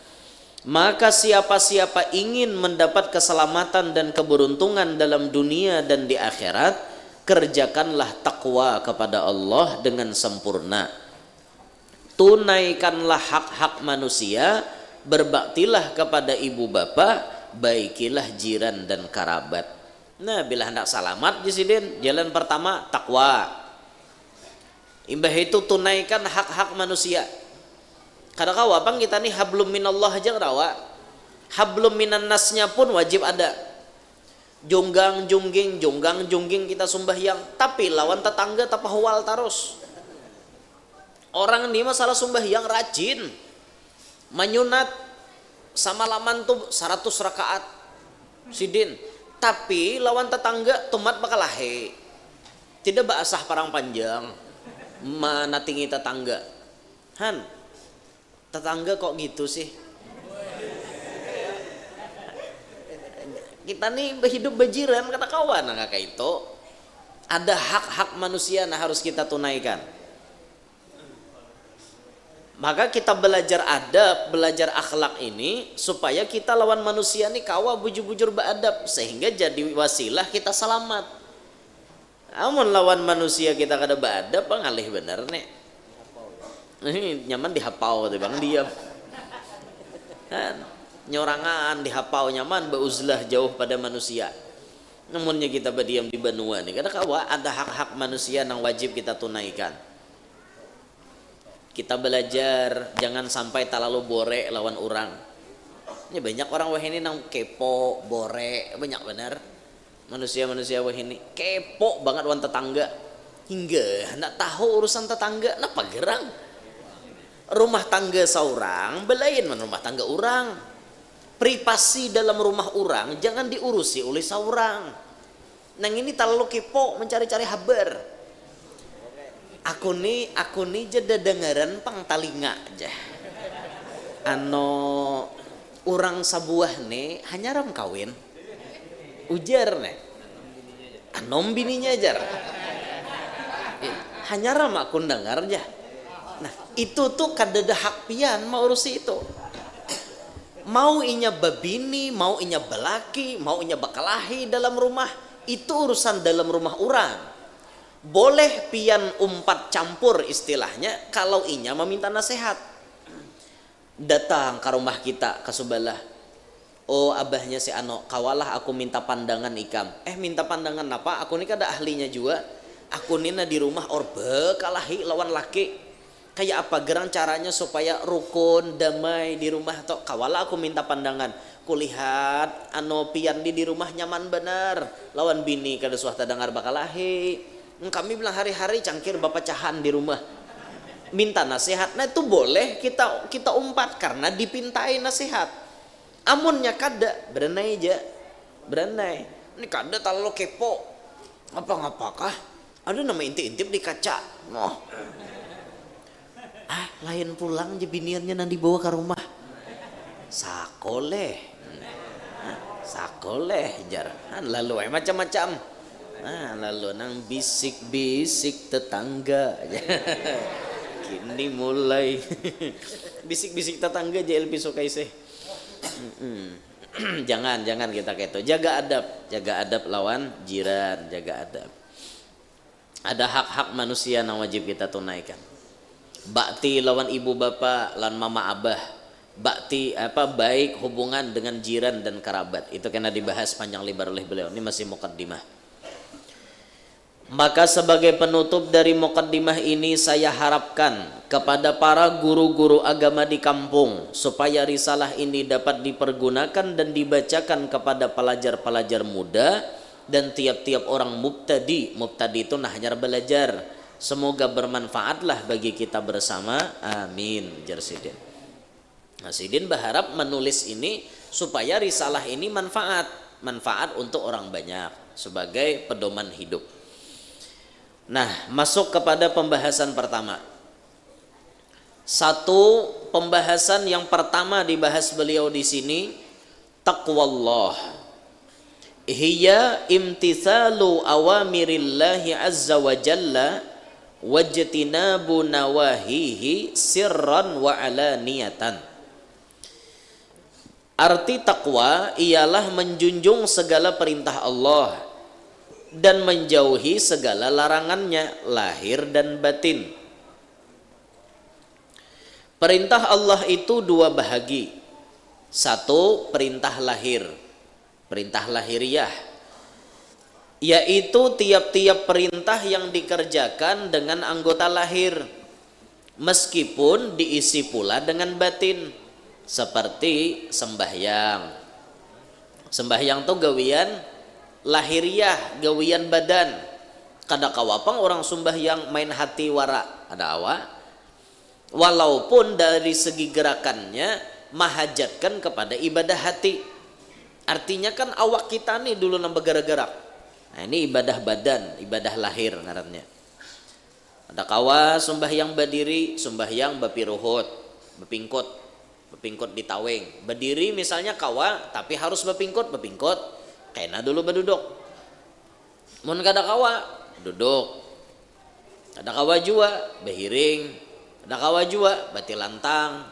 Maka siapa-siapa ingin mendapat keselamatan dan keberuntungan dalam dunia dan di akhirat kerjakanlah takwa kepada Allah dengan sempurna tunaikanlah hak-hak manusia, berbaktilah kepada ibu bapak, baikilah jiran dan kerabat. Nah, bila hendak salamat jisidin, jalan pertama takwa. Imbah itu tunaikan hak-hak manusia. Kadang kawapang kita nih hablum minallah aja rawa, hablum minan nasnya pun wajib ada. Jonggang jongging kita sembahyang, tapi lawan tetangga tapahwal terus. Orang ini masalah sembahyang rajin, menyunat sama laman tuh 100 rakaat sidin, tapi lawan tetangga tumat bakalahe, tidak basah parang panjang, mana tinggi tetangga, tetangga kok gitu sih. Kita nih hidup bejiran kata kawan, nah kayak itu ada hak-hak manusia nah harus kita tunaikan. Maka kita belajar adab, belajar akhlak ini supaya kita lawan manusia nih kawa bujur-bujur beradab, sehingga jadi wasilah kita selamat. Amun lawan manusia kita kada beadab ngalih bener nih. Ini nyaman dihapau tuh bang, diam. Kan nyorangan dihapau nyaman beuzlah jauh pada manusia. Namunnya kita berdiam di benua nih, karena kawa ada hak-hak manusia yang wajib kita tunaikan. Kita belajar jangan sampai terlalu bore lawan orang. Ini banyak orang wah ini nang kepo, bore, banyak benar. Manusia-manusia wah ini kepo banget lawan tetangga. Hingga hendak tahu urusan tetangga, napa gerang? Rumah tangga seorang belain man rumah tangga orang. Privasi dalam rumah orang jangan diurusi oleh seorang. Nang ini terlalu kepo mencari-cari kabar. Aku nih jeda dengeran pang talinga aja. Orang sabuah nih hanya ram kawin. Ujar nih. Anom bininya ajar. Hanya ram aku dengar aja. Nah, itu tuh kadada hak pian mau urusi itu. Mau inya babini, mau inya belaki, mau inya bakalahi dalam rumah, itu urusan dalam rumah orang. Boleh pian umpat campur istilahnya kalau inya meminta nasihat. Datang ke rumah kita ke sebelah. Oh abahnya si Ano, kawalah aku minta pandangan ikam. Minta pandangan apa? Aku ini kada ahlinya juga. Aku nina di rumah orbe kalahi lawan laki. Kayak apa gerang caranya supaya rukun damai di rumah atau kawalah aku minta pandangan. Kulihat pian di rumah nyaman benar. Lawan bini kada suah tadangar bakalahi. Kami bilang hari-hari cangkir bapak cahan di rumah, minta nasihat. Nah itu boleh kita umpat karena dipintai nasihat. Amunnya kada berenai aja, berenai. Ini kada terlalu kepo. Ngapakah? Ada nama intip-intip di kaca. Lain pulang je biniannya nanti bawa ke rumah. Sakoleh jar. Lalu macam-macam. Nah lalu nang bisik-bisik tetangga kini mulai bisik-bisik tetangga JLP sukai sih. jangan kita kayak itu. Jaga adab lawan jiran, jaga adab. Ada hak-hak manusia yang wajib kita tunaikan. Bakti lawan ibu bapak, lawan mama abah. Bakti baik hubungan dengan jiran dan kerabat. Itu kena dibahas panjang lebar oleh beliau. Ini masih muqaddimah. Maka sebagai penutup dari muqaddimah ini saya harapkan kepada para guru-guru agama di kampung supaya risalah ini dapat dipergunakan dan dibacakan kepada pelajar-pelajar muda dan tiap-tiap orang mubtadi itu hanya belajar. Semoga bermanfaatlah bagi kita bersama. Amin. Jar Sidin. Nah, Sidin berharap menulis ini supaya risalah ini manfaat untuk orang banyak sebagai pedoman hidup. Nah, masuk kepada pembahasan pertama. Satu pembahasan yang pertama dibahas beliau di sini, taqwallah. Hiya imtithalu awamirillahi azza wa jalla wajtinabu nawahihi sirran wa alaniyatan. Arti takwa ialah menjunjung segala perintah Allah dan menjauhi segala larangannya lahir dan batin. Perintah Allah itu dua bahagi. Satu, perintah lahir, perintah lahiriah, yaitu tiap-tiap perintah yang dikerjakan dengan anggota lahir, meskipun diisi pula dengan batin, seperti sembahyang. Sembahyang tuh gawian lahiriah, gawian badan. Kada kawapang orang sembahyang main hati wara, ada awak. Walaupun dari segi gerakannya mahajatkan kepada ibadah hati. Artinya kan awak kita nih dulu nambah gerak-gerak. Nah ini ibadah badan, ibadah lahir ngarannya. Ada kawa sembahyang berdiri, sembahyang bapiruhut, bepingkut, bepingkut di taweng. Berdiri misalnya kawa, tapi harus bepingkut, kena dulu berduduk. Mun kada kawa, duduk. Ada kawa jua, behiring. Ada kawa jua, bati lantang.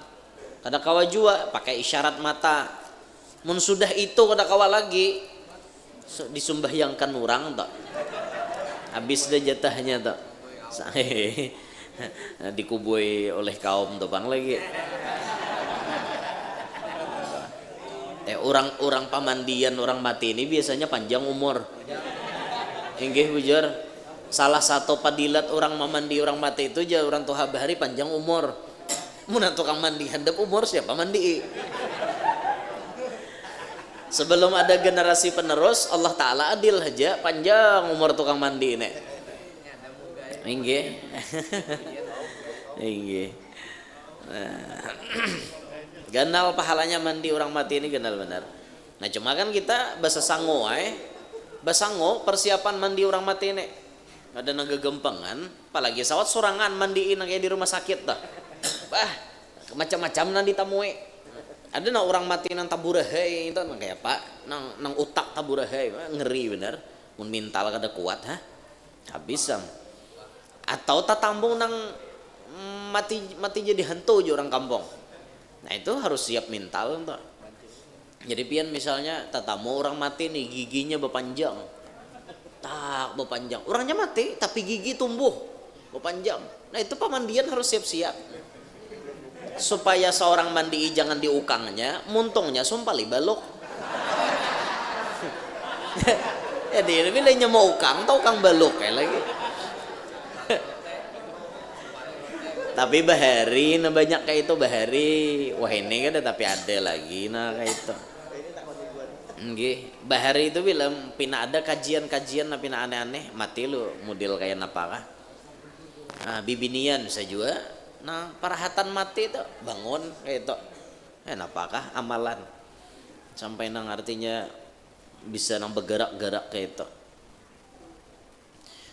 Ada kawa jua, pakai isyarat mata. Mun sudah itu kada kawa lagi, disumbahyangkan orang tak. Habis dah jatahnya tak. Dikubui oleh kaum topang lagi. Orang-orang pamandian orang mati ini biasanya panjang umur. Inggih bujar. Salah satu padilat orang mamandi orang mati itu aja orang tuha bahari panjang umur. Mun tukang mandi handap umur siapa mandi? Sebelum ada generasi penerus, Allah Ta'ala adil aja panjang umur tukang mandi ini. Inggih. Inggih. Ganal pahalanya mandi orang mati ini ganal benar. Nah cuma kan kita bahasa sango persiapan mandi orang mati ini ada naga gempengan, apalagi sawat sorangan mandiin kayak di rumah sakit dah. Bah, macam-macam nanti tamue. Ada na orang mati nang taburahe itu nang kayak pak, nang utak taburahe, ngeri bener. Mun mental kada kuat habis sam. Atau tatambung nang mati jadi hantu aja orang kampung. Nah itu harus siap mental tuh. Jadi pian misalnya tatamu orang mati nih giginya berpanjang, tak berpanjang. Orangnya mati tapi gigi tumbuh berpanjang. Nah itu pamandian harus siap-siap. Supaya seorang mandi jangan diukangnya, muntungnya sumpali balok. Jadi bilangnya mau ukang, tau ukang balok kayak lagi. Tapi bahari, nah banyak kayak itu bahari. Wah ini kan tapi ada lagi nah kayak itu. Nggih, bahari itu bilang pina ada kajian-kajian nah pina aneh-aneh, mati lu model kayak napakah. Nah, bibinian bisa juga. Nah, parahatan mati itu bangun kayak itu. Napakah amalan. Sampai nang artinya bisa nang bergerak-gerak kayak itu.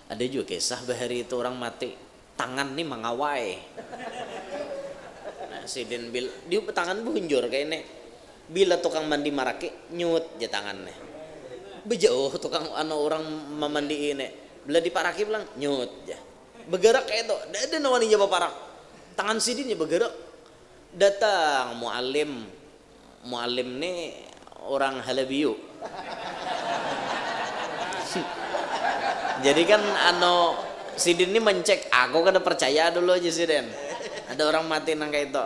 Ada juga kisah bahari itu orang mati tangan nih mengawai. Nah, sidin bil dia tangan bunjur kayak ini. Bila tukang mandi marake nyut je tangannya. Bejauh tukang orang memandi ini. Bila diparaki bilang nyut je. Bergerak kayak itu. Ada nawani je parak. Tangan sidinnya bergerak. Datang muallim nih orang Halabiyu. Jadi kan sidin ini mencek, aku kada percaya dulu aja sidin. Ada orang mati nang kayak itu.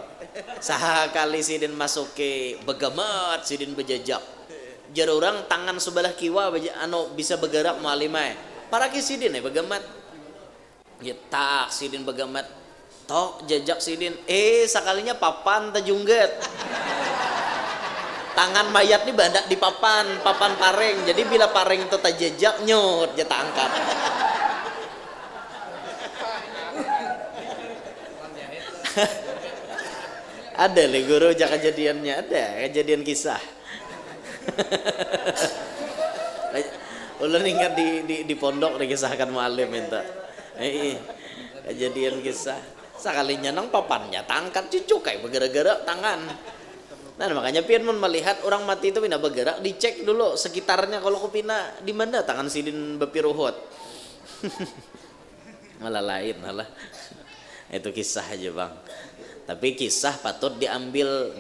Sahakali sidin masuk ke begamat, sidin bejajak. Jar orang tangan sebelah kiwa bisa bergerak mualimai. Para ki sidin begamat. Getak sidin begamat. Tok jajak sidin. Sakalinya papan tajungget. Tangan mayat nih bandak di papan pareng. Jadi bila pareng itu tajajak nyut, jata angkat. Ada le guru jak kejadiannya, ada kejadian kisah. Ulun ingat di pondok dikisahkan mualim minta. Kejadian kisah. Sekalinya nang papannya tangkat cucuk kayak bergerak-gerak tangan. Nah makanya pian mun melihat orang mati itu pina bergerak, dicek dulu sekitarnya kalau kupina di mana tangan sidin bepiruhut. Malah lain malah. Itu kisah aja bang. Tapi kisah patut diambil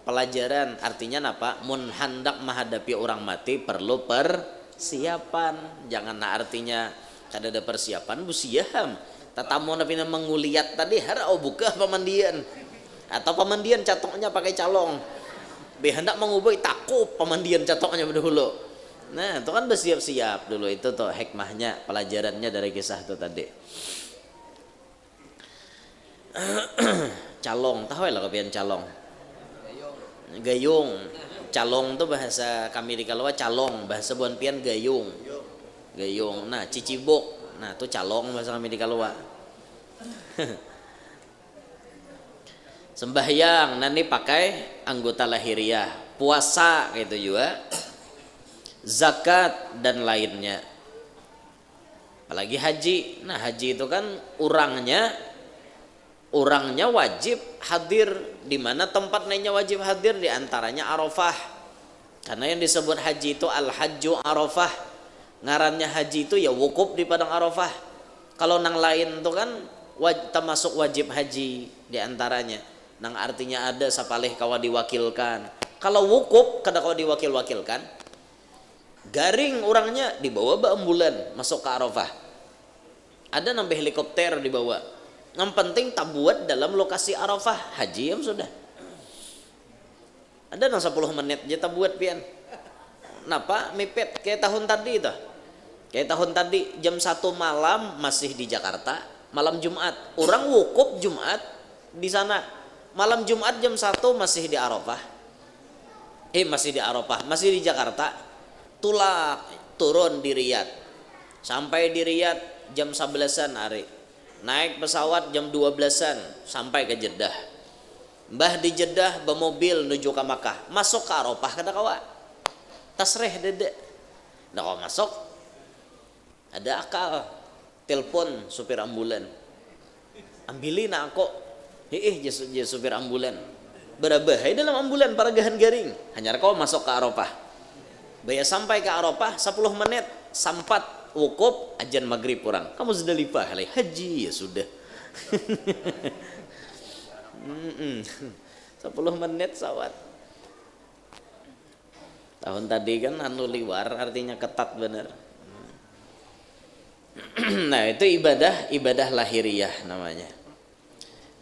pelajaran. Artinya apa? Mun hendak menghadapi orang mati perlu persiapan. Jangan artinya kada ada persiapan busiam. tatamu napi menguliat tadi harau buka pamandian atau pamandian catoknya pakai calong be hendak mengubah takut pamandian catoknya dahulu. Nah itu kan bersiap-siap dulu, itu tuh hikmahnya, pelajarannya dari kisah itu tadi. Calong tahu lah kepian calong, gayung. Calong tuh bahasa kami di Kalawa calong, bahasa buan pian gayung. Gayung. Nah cicibok, nah tuh calong bahasa kami di Kalawa. Sembahyang nanti pakai anggota lahiriah, puasa gitu juga, zakat dan lainnya. Apalagi haji. Nah haji itu kan orangnya wajib hadir, di mana tempat lainnya wajib hadir, di antaranya Arafah. Karena yang disebut haji itu al-hajju Arafah. Ngarannya haji itu ya wukuf di padang Arafah. Kalau nang lain itu kan termasuk wajib haji di antaranya. Nang artinya ada sapalih kawa diwakilkan. Kalau wukuf kada kawa diwakilkan, garing orangnya dibawa beambulan masuk ke Arafah. Ada nambah helikopter dibawa. Yang penting tabuat dalam lokasi Arafah, haji yang sudah. Ada nang 10 menit aja tabuat pian. Napa mepet kayak tahun tadi itu. Kayak tahun tadi jam 1 malam masih di Jakarta, malam Jumat. Orang wukuf Jumat di sana. Malam Jumat jam 1 masih di Arafah. Masih di Jakarta. Turun di Riyadh. Sampai di Riyadh jam 11-an hari. Naik pesawat jam 12-an sampai ke Jeddah. Mbah di Jeddah bermobil menuju ke Makkah. Masuk ke Arafah kada kawa. Tasreh dede. Nah kalau masuk ada akal. Telepon supir ambulan. Ambilin aku. Supir ambulan. Berabahai dalam ambulan para gahan garing. Hanya kau masuk ke Arafah. Bayar sampai ke Arafah 10 menit sampat wukuf ajan maghrib orang. Kamu sudah lipah halai haji ya sudah. 10 menit sawat. Tahun tadi kan anu liwar artinya ketat bener. Nah itu ibadah lahiriah namanya.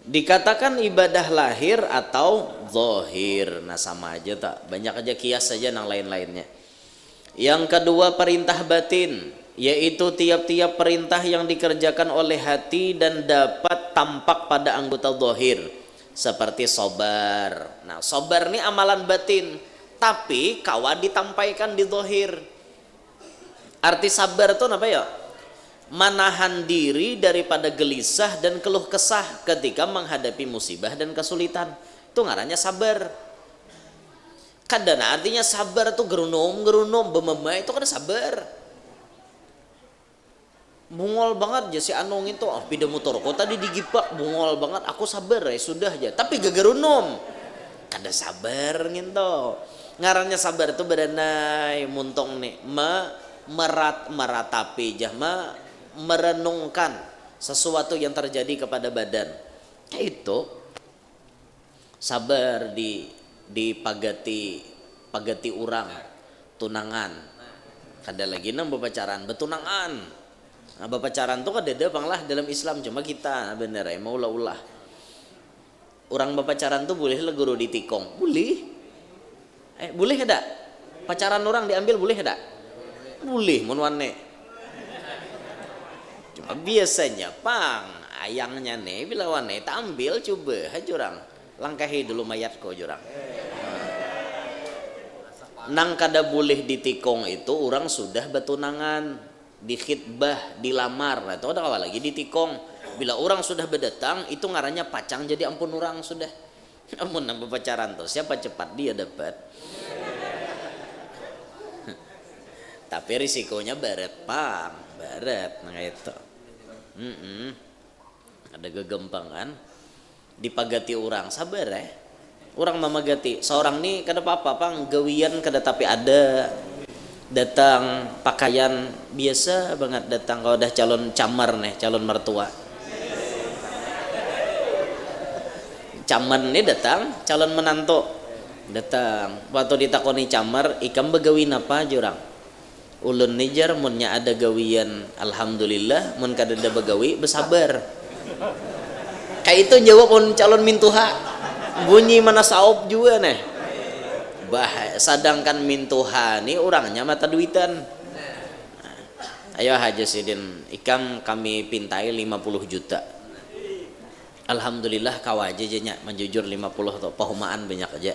Dikatakan ibadah lahir atau zahir. Nah sama aja tak, banyak aja kias saja yang lain-lainnya. Yang kedua perintah batin, yaitu tiap-tiap perintah yang dikerjakan oleh hati dan dapat tampak pada anggota zahir, seperti sobar. Nah sobar ini amalan batin, tapi kawa ditampaikan di zahir. Arti sabar itu apa ya? Menahan diri daripada gelisah dan keluh kesah ketika menghadapi musibah dan kesulitan. Itu ngarannya sabar. Kadana artinya sabar itu gerunom bememai itu kan sabar. Bungol banget ya si Anong itu, pida motor kok tadi digipak bungol banget, aku sabar ya sudah aja. Tapi gegerunom. Kada sabar gitu. Ngarannya sabar itu beranai muntong nih meratapi jahma merenungkan sesuatu yang terjadi kepada badan. Kayak itu sabar di pagati urang tunangan. Kada lagi nang bepacaran betunangan. Nah, bepacaran tuh kada ada panglah dalam Islam, cuma kita bener ya mau ulah. Orang bepacaran tuh boleh lah guru ditikong. Boleh. Boleh ada? Pacaran orang diambil boleh ada? Boleh mun wane. Cuma biasanya pang ayangnya nih bila wane tak ambil coba jurang langkahi dulu mayat kau jurang. Nang kada boleh ditikong itu orang sudah betunangan, dikhitbah, dilamar, atau ada apa lagi ditikong. Bila orang sudah berdatang itu ngarannya pacang, jadi ampun orang sudah. Ampun nambah pacaran tuh siapa cepat dia dapat. Tapi risikonya baret pang, baret nah itu. Ada gegempangan dipagati orang sabar orang memagati seorang nih kada apa-apa pang gawian kada, tapi ada datang pakaian biasa banget, datang kalau udah calon camar nih, calon mertua caman nih datang, calon menantu datang, waktu ditakoni camar ikam begawin apa jurang, ulun nijar munnya ada gawian alhamdulillah, mun kadada bagawi bersabar. Kayak itu jawab on calon mintuha bunyi mana saop juga nih. Sedangkan mintuha nih orangnya mata duitan. Ayo Haji Sidin, ikam kami pintai 50 juta. Alhamdulillah kawaja jenya menjujur 50 atau pahumaan banyak aja.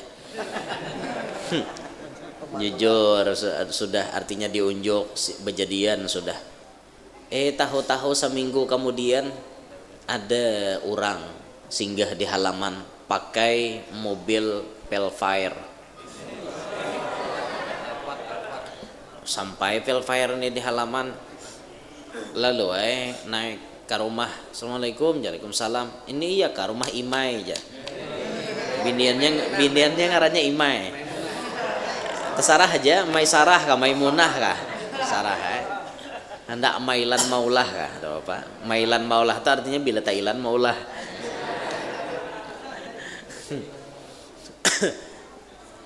Jujur sudah artinya diunjuk bejadian sudah. Tahu-tahu seminggu kemudian ada orang singgah di halaman pakai mobil Velfire. Sampai Velfire ini di halaman, lalu naik ke rumah. Assalamualaikum, waalaikumsalam. Ini iya ke rumah Imai aja. Biniannya ngarannya Imai. Terserah aja, Mai Sarah kah, Maimunah kah? Sarah hendak Mailan Maulah kah? Atau apa? Mailan Maulah itu artinya bila Thailand Maulah.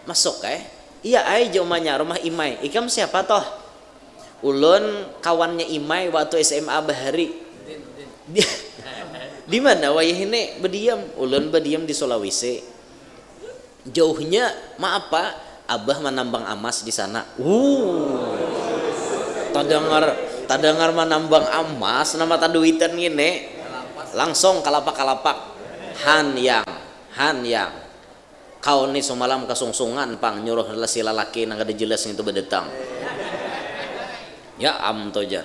Masuk iya jomanya rumah Imai. Ikam siapa toh? Ulun kawannya Imai waktu SMA Bahari. Di mana wayah ini berdiam? Ulun berdiam di Sulawesi. Jauhnya maaf Pak, Abah menambang emas di sana. Tadengar menambang emas nama taduitan gini. Langsung kalapak-kalapak. Han yang kau nih semalam kesungsungan pang nyuruh si lalaki nang ada jelas itu bedetang. Ya tojar.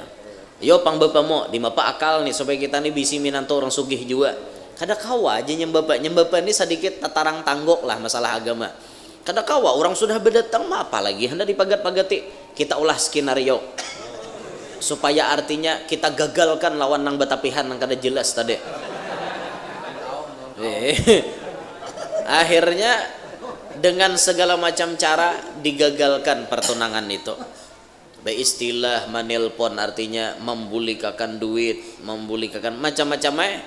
Yo pang bapak mo di mapa akal nih supaya kita nih bisi minanto orang sugih juga. Kada kawa aja nyembapa ini sedikit tatarang tanggok lah masalah agama. Kada kawa orang sudah berdatang mah apalagi hendak dipagat-pagati. Kita ulah skenario supaya artinya kita gagalkan lawan nang batapihan nang kada jelas tadi. Akhirnya dengan segala macam cara digagalkan pertunangan itu. Istilah menelpon artinya membulikakan duit, membulikakan macam-macam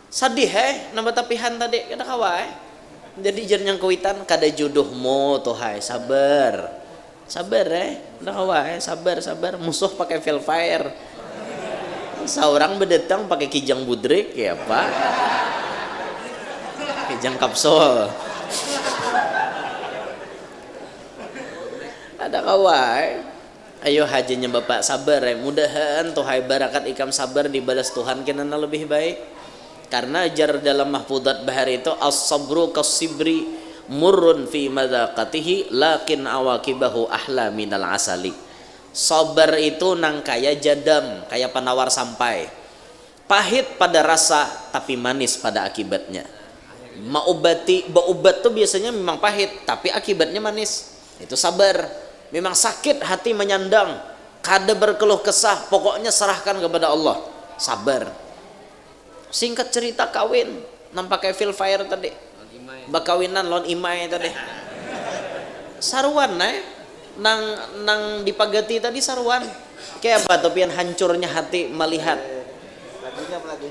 sadih nambah tapihan tadi kada kawa jadi jernyang kuitan kada jodohmu tuh sabar kada kawa sabar musuh pakai Velfire seorang berdatang pakai kijang budrik ya Pak, kijang kapsul ada kawa ayo hajinya Bapak sabar mudahan tuhai barakat ikam sabar dibalas Tuhan kenana lebih baik karena jar dalam mahfudzat bahari itu as-sabru kas-sibri murrun fi madzaqatihi lakin awaqibahu ahla minal asali. Sabar itu nang kaya jadam, kayak penawar sampai, pahit pada rasa tapi manis pada akibatnya. Obat tuh biasanya memang pahit tapi akibatnya manis, itu sabar. Memang sakit hati menyandang, kada berkeluh kesah, pokoknya serahkan kepada Allah, sabar. Singkat cerita kawin, nampakai Velfire tadi, bakawinan lon Imai tadi, saruan nang dipagati tadi saruan, kayak apa tuh pian hancurnya hati melihat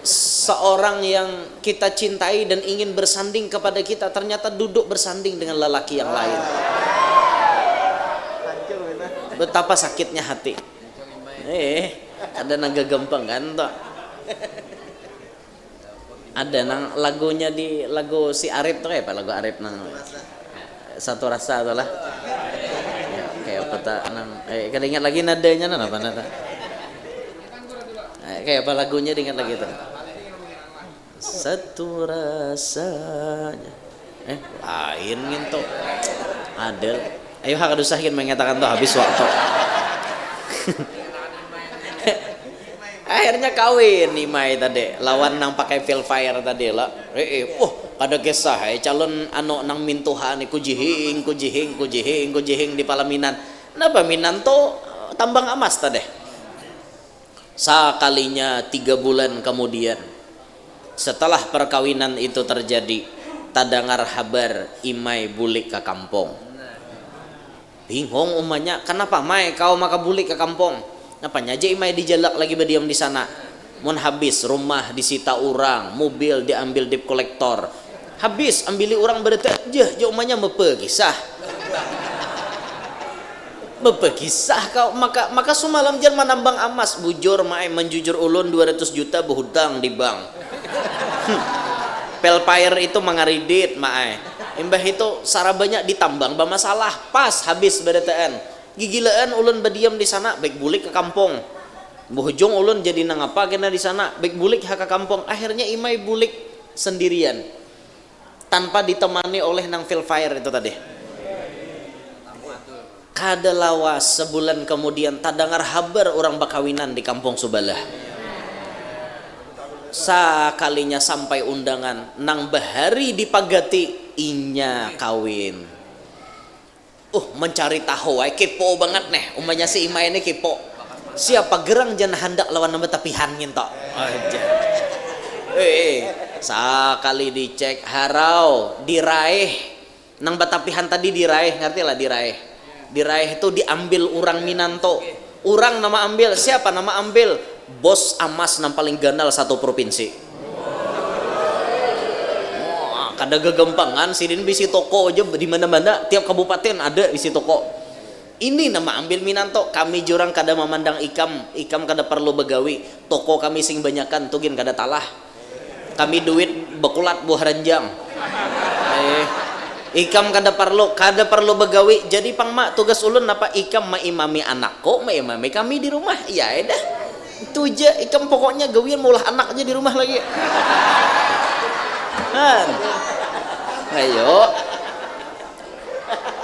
seorang yang kita cintai dan ingin bersanding kepada kita ternyata duduk bersanding dengan lelaki yang lain. Betapa sakitnya hati. Ada naga gampang kan toh. Ada nang lagunya di lagu si Arif tuh apa lagu Arif nang satu rasa tuh lah. Ya, kayak peta nang kada ingat lagi nadanya nang apa nada. Kayak apa lagunya diingat lagi tuh. Satu rasanya. Lain gitu. Ada. Ayo hak usahkin mengatakan tuh habis waktu. Akhirnya kawin Imai tadi lawan nang pakai Velfire tadi lah. Pada kisah calon anu nang mintuhan kujihing di palaminan. Napa minan tuh tambang emas tadi. Sakalinya 3 bulan kemudian setelah perkawinan itu terjadi, tadangar habar Imai bulik ke kampung. Bingung umanya, kenapa Mai kau maka bulik ke kampung? Napanya aja Imai dijalak lagi berdiam di sana. Mun habis rumah disita orang, mobil diambil debt collector. Habis ambili orang berdetak, umanya mepe kisah. Bepegisah kau maka semalam jangan menambang emas bujur mae menjujur ulun 200 juta berhutang di bank. Pelpair itu mengaridit mae imbah itu sarabanya ditambang bermasalah pas habis badataan gigilaan ulun berdiam di sana baik bulik ke kampung bohojong ulun jadi nang apa kena di sana baik bulik ke kampung akhirnya imai bulik sendirian tanpa ditemani oleh nang pelpair itu tadi. Kada lawas sebulan kemudian tadangar habar orang bakawinan di kampung Subalah. Sakalinya sampai undangan nang bahari dipagati inya kawin. Mencari tahu kepo banget nih umanya si Ima ini kepo. Siapa gerang jangan hendak lawan nama tapihan ngintok. Aja. Sakali dicek harau diraih nang batapihan tadi diraih ngerti lah diraih itu diambil orang Minanto orang nama ambil siapa nama ambil bos amas nang paling ganal satu provinsi. Kada gegempangan sidin bisi toko aja di mana-mana tiap kabupaten ada isi toko ini nama ambil Minanto kami jurang kada memandang ikam kada perlu begawi toko kami sing banyakan tugin kada talah kami duit bekulat buah ranjang ikam kada perlu begawi jadi pangma tugas ulun napa ikam maimami anakku maimami kami di rumah ya dah itu aja ikam pokoknya gawian maulah anak aja di rumah lagi ayo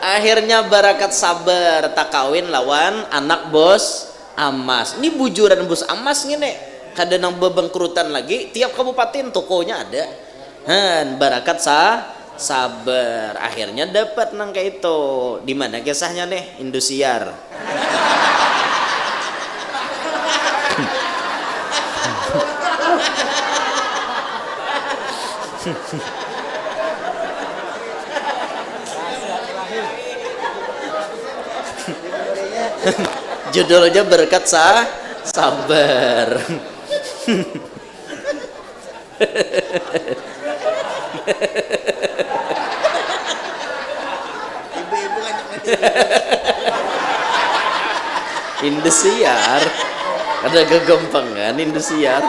akhirnya barakat sabar tak kawin lawan anak bos amas ini bujuran bos amas ngene kada nang bebengkrutan lagi tiap kabupaten tokonya ada barakat sabar akhirnya dapat nang kayak itu di mana kisahnya nih Indosiar. Judulnya berkat sabar. Ibu-ibu ngajak Indosiar ada kegampangan Indosiar.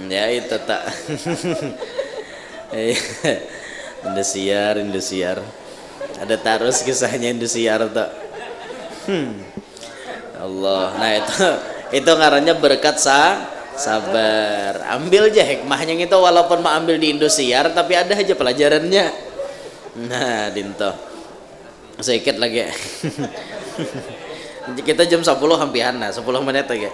Ya itu tak. Indosiar ada terus kisahnya Indosiar tak. Allah nah itu ngarannya berkat sabar ambil aja hikmahnya itu walaupun mau ambil di Indosiar tapi ada aja pelajarannya nah dinto sedikit lagi. Kita jam 10 hampihan nah 10 menit lagi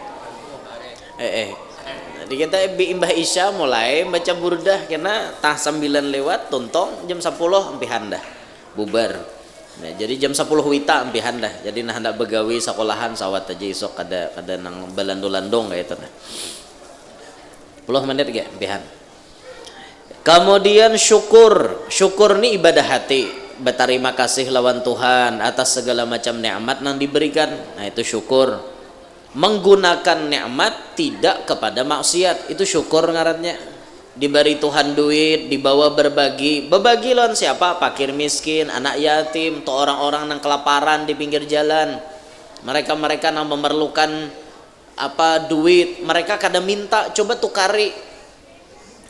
jadi kita imbah isya mulai baca burdah kena tah 9 lewat tuntong jam 10 hampihan dah bubar nah, jadi jam 10 wita ampihan dah jadi nah hendak begawi sekolahan sawat aja isok kada nang balandong-landong kayak itu nah 10 menit ge ampihan kemudian syukur ni ibadah hati berterima kasih lawan Tuhan atas segala macam nikmat yang diberikan nah itu syukur menggunakan nikmat tidak kepada maksiat itu syukur ngarannya diberi Tuhan duit dibawa berbagi lawan siapa fakir miskin anak yatim atau orang-orang yang kelaparan di pinggir jalan mereka yang memerlukan duit mereka kada minta coba tukari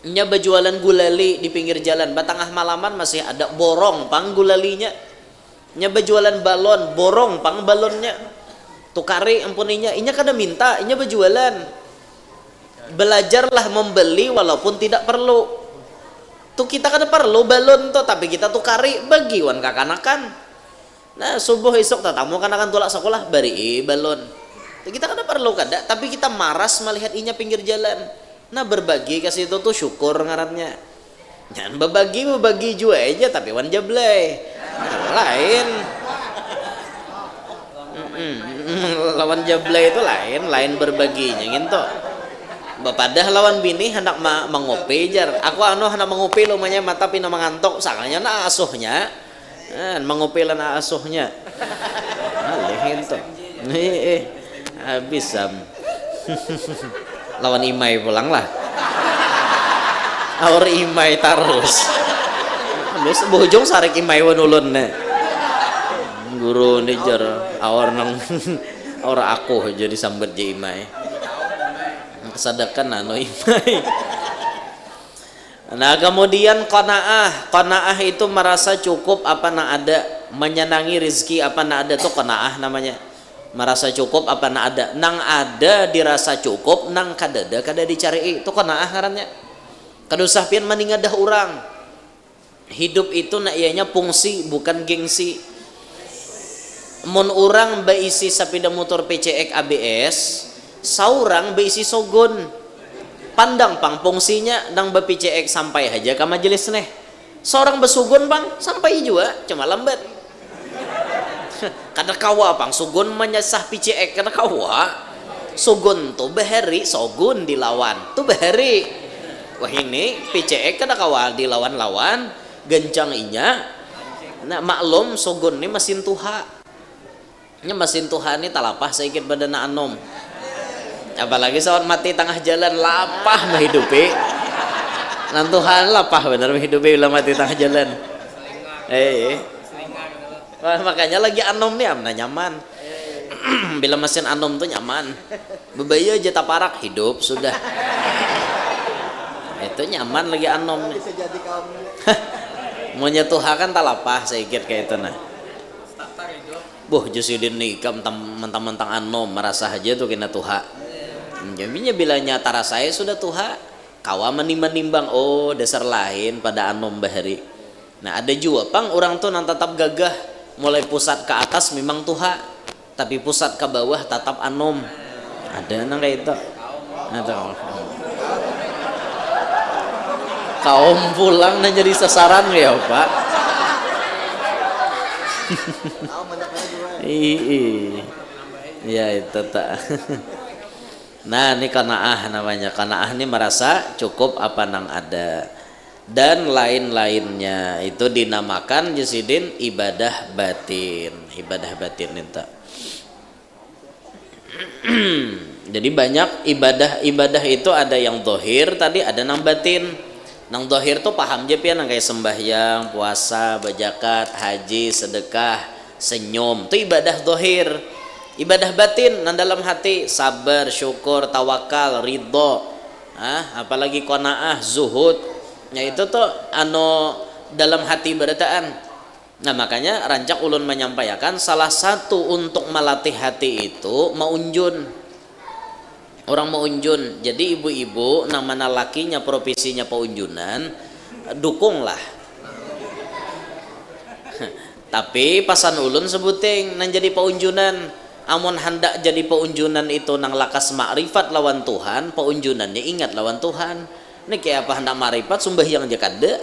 nya berjualan gulali di pinggir jalan batangah malaman masih ada borong pang gulalinya nya berjualan balon borong pang balonnya tukari ampuninya inya kada minta inya berjualan belajarlah membeli walaupun tidak perlu tuh kita kada perlu balon tuh tapi kita tukari bagi wan kakanakan nah subuh esok tatamu kanakan tulak sekolah bari balon tuh kita kada perlu kada tapi kita maras melihat inya pinggir jalan nah berbagi kasih itu tuh syukur ngarannya jangan berbagi juga aja tapi wan jablay nah, lain lawan jablay itu lain berbaginya gitu bapadah lawan bini hendak mengopi jar aku hendak mengopi lumanya mata pina mengantok sangannya na asuhnya mengopi lan asuhnya alih itu habis lawan imai pulang lah aur imai terus geus bohjong sarek imai wan ulunna guru nijar aur nang aur aku jadi sambet je imai kesadakan anu imai. Nah kemudian qanaah itu merasa cukup apa na ada, menyenangi rezeki apa na ada tuh qanaah namanya, merasa cukup apa na ada, nang ada dirasa cukup, nang kadada kada dicari itu qanaah ngarannya. Kadusah pian maningadah urang hidup itu na ianya fungsi bukan gengsi. Mun urang beisi sapida motor PCX ABS, saurang beisi sogon. Pandang pang fungsinya nang BPCX sampai aja ke majelis neh. Seorang besugun bang sampai juga cuma lambat. Kada kawa pang sugun menyesah PCX kada kawa. Sugun tuh beheri sogun dilawan tuh beheri. Wah ini PCX kada kawa dilawan-lawan gencang inya. Nah maklum sugun ini mesin tuha. Nya mesin tuha ini talapah saikit badana anom. Apalagi saat mati tengah jalan lapah menghidupi nantuhan lapah bener menghidupi bila mati tengah jalan makanya lagi anom nih amna nyaman bila mesin anom tuh nyaman bebaya aja taparak hidup sudah itu nyaman lagi anom nih mau nyetuha kan talapah saya kira kayak itu nah boh Jusudin nikah mentang-mentang anom merasa aja tuh kena tuha. Jadinya bilanya tara saya sudah tuha kawa menimbang-nimbang oh dasar lain pada anom bahari. Nah ada juga pang orang tuh nang tetap gagah mulai pusat ke atas memang tuha tapi pusat ke bawah tetap anom ada nang kayak itu ada kaum pulang dan jadi sasaran ya pak. Iya itu tak. Nah ini qanaah namanya. Qanaah ini merasa cukup apa nang ada dan lain-lainnya itu dinamakan Jusudin ibadah batin. Ibadah batin itu. Jadi banyak ibadah itu ada yang zahir tadi ada nang batin. Nang zahir tuh paham je pian nang kayak sembahyang, puasa, bajakat, haji, sedekah, senyum. Itu ibadah zahir. Ibadah batin nang dalam hati sabar, syukur, tawakal, ridho, apalagi qanaah, zuhud. Ya itu tuh anu dalam hati berataan. Nah makanya rancak ulun menyampaikan salah satu untuk melatih hati itu maunjun. Orang maunjun. Jadi ibu-ibu nang mana lakinya profesinya paunjunan, dukunglah. Tapi pasan ulun sebuting nang jadi paunjunan. Amun hendak jadi paunjunan itu nang lakas makrifat lawan Tuhan, paunjunannya ingat lawan Tuhan. Ini kayak apa hendak makrifat sembahyang aja kada.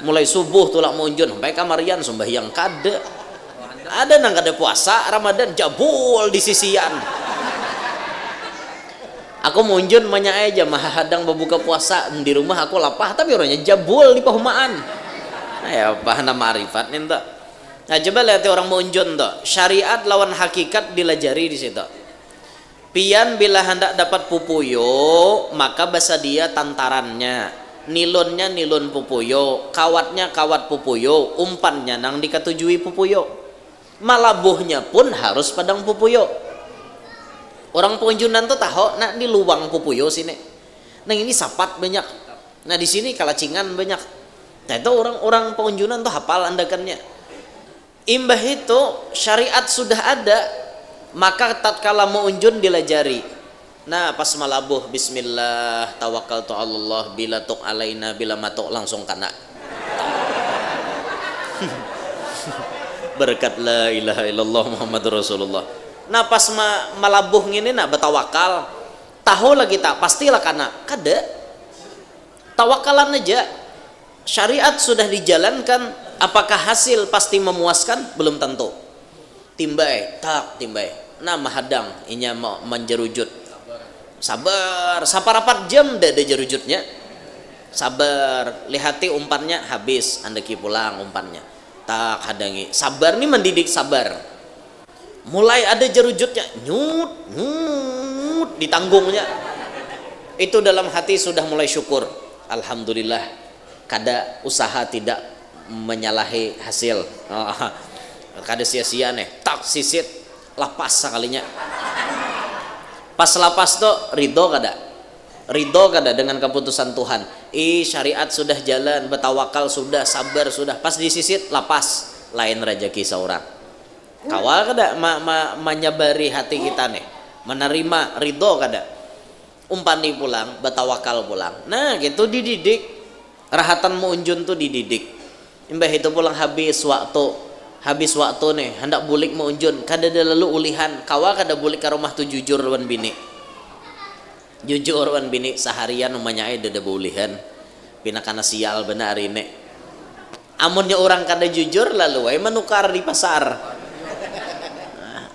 Mulai subuh tulak maunjun sampai kamarian sembahyang kada. Ada nang kada puasa Ramadan jabul di sisian. Aku maunjun manya aja mah hadang berbuka puasa di rumah aku lapah tapi orangnya jabul di pahumaan. Nah ya apa hendak makrifat nih tak. Nah coba lihat orang maunjun tuh syariat lawan hakikat dilajari di situ. Pian bila hendak dapat pupuyo maka bahasa dia tantarannya, nilonnya nilon pupuyo, kawatnya kawat pupuyo, umpannya nang dikatujui pupuyo, malabuhnya pun harus padang pupuyo. Orang pengunjunan tuh tahu, nah di luang pupuyo sini, nah ini sapat banyak, nah di sini kalacingan banyak. Nah itu orang pengunjunan tuh hafal andakannya. Imbah itu syariat sudah ada maka tatkala maunjun dilajari. Nah pas malabuh bismillah tawakkaltu Allah bila tuk alaina bila matuk langsung kana. Berkat la ilaha illallah Muhammadur Rasulullah. Nah pas malabuh ngini nak betawakal tahu lagi tak pastilah kana kada tawakalan aja. Syariat sudah dijalankan. Apakah hasil pasti memuaskan? Belum tentu. Timbai, nah mahadang inya mau menjerujut. Sabar, saparapat jam dah ada jerujutnya. Sabar, lihati umpannya habis, andaki pulang umpannya. Tak hadangi. Sabar nih mendidik sabar. Mulai ada jerujutnya, nyut, ditanggungnya. Itu dalam hati sudah mulai syukur. alhamdulillah kada usaha tidak menyalahi hasil. Kada sia-sia nih tak sisit lapas sekalinya. Pas lapas tuh ridho kada dengan keputusan Tuhan. Syariat sudah jalan, betawakal sudah, sabar sudah, pas disisit lapas, lain rezeki seorang. Kawal kada menyabari hati kita nih, menerima ridho kada, umpani pulang, betawakal pulang. Nah gitu dididik, rahatan muunjun tuh dididik. Imbah itu pulang habis waktu nih, hendak bulik muunjun, kada ada lalu ulihan, kawal kada bulik ke rumah tuh jujur wan bini. Jujur wan bini seharian umanya ada bulihan, pina kana sial benar ini. Amunnya orang kada jujur lalu menukar di pasar.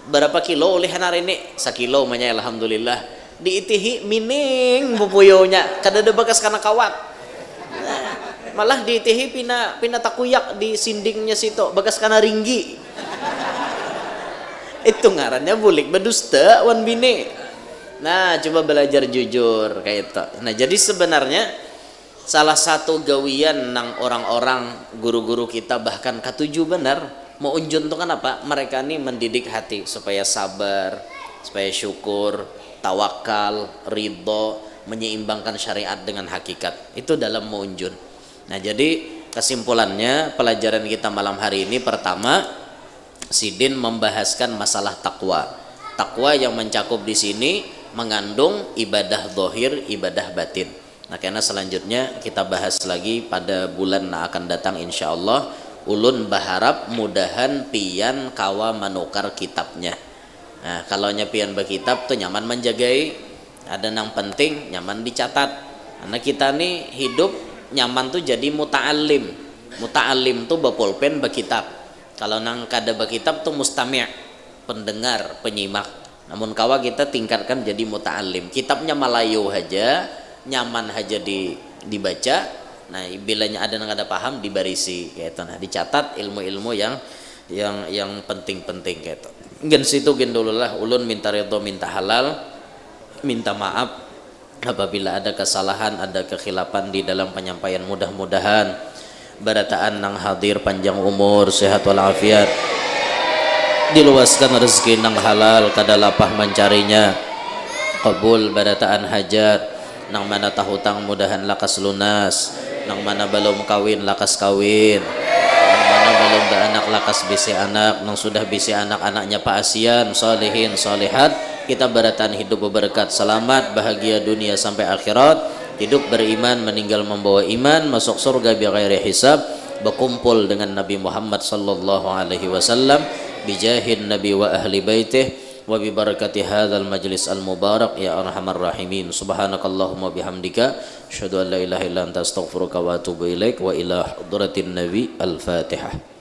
Berapa kilo ulihan hari ini? 1 kilo umanya alhamdulillah. Diitihi mining pupuyonya, kada ada bagas kana kawat. Malah diitihi pina takuyak di sindingnya situ, bagas kana ringgi. Itu ngarannya bulik berdusta wan bini. Nah coba belajar jujur kayak itu. Nah jadi sebenarnya salah satu gawian nang orang-orang guru-guru kita bahkan ketujuh benar mau unjun tuh kan apa, mereka nih mendidik hati supaya sabar, supaya syukur, tawakal, ridho, menyeimbangkan syariat dengan hakikat. Itu dalam mau unjun. Nah jadi kesimpulannya pelajaran kita malam hari ini, pertama Sidin membahaskan masalah takwa. Takwa yang mencakup di sini mengandung ibadah zahir, ibadah batin. Nah karena selanjutnya kita bahas lagi pada bulan yang akan datang insyaallah. Ulun berharap mudahan pian kawa menukar kitabnya. Nah kalau pian berkitab tuh nyaman menjagai, ada yang penting nyaman dicatat. Karena kita nih hidup nyaman tuh jadi muta'alim. Muta'alim tuh bepulpen berkitab. Kalau nang kada berkitab tuh mustami', pendengar, penyimak. Namun kawa kita tingkatkan jadi muta'alim. Kitabnya Malayu aja, nyaman aja dibaca. Nah bilanya ada yang ada paham dibarisi kayak itu. Nah dicatat ilmu-ilmu yang penting-penting kayak itu. Gen situ gen dulu lah. Ulun minta ridho, minta halal, minta maaf apabila ada kesalahan, ada kekhilapan di dalam penyampaian. Mudah-mudahan barataan nang hadir panjang umur, sehat walafiat, diluaskan rezeki nang halal, kada lapah mencarinya, kabul barataan hajat, nang mana tahutang mudahan lakas lunas, nang mana belum kawin lakas kawin, nang mana belum beranak lakas bisi anak, nang sudah bisi anak anaknya paasian, salihin, salihat, kita barataan hidup berberkat, selamat, bahagia dunia sampai akhirat, hidup beriman, meninggal membawa iman, masuk surga bi ghairi hisab, berkumpul dengan Nabi Muhammad sallallahu alaihi wasallam, bijahin Nabi wa ahli baitih, wa bi barakati hadzal majlis al mubarak ya arhamar rahimin. Subhanakallahumma bihamdika asyhadu an la ilaha illa anta astaghfiruka wa atubu ilaik wa ila hadratin nabi al fatihah.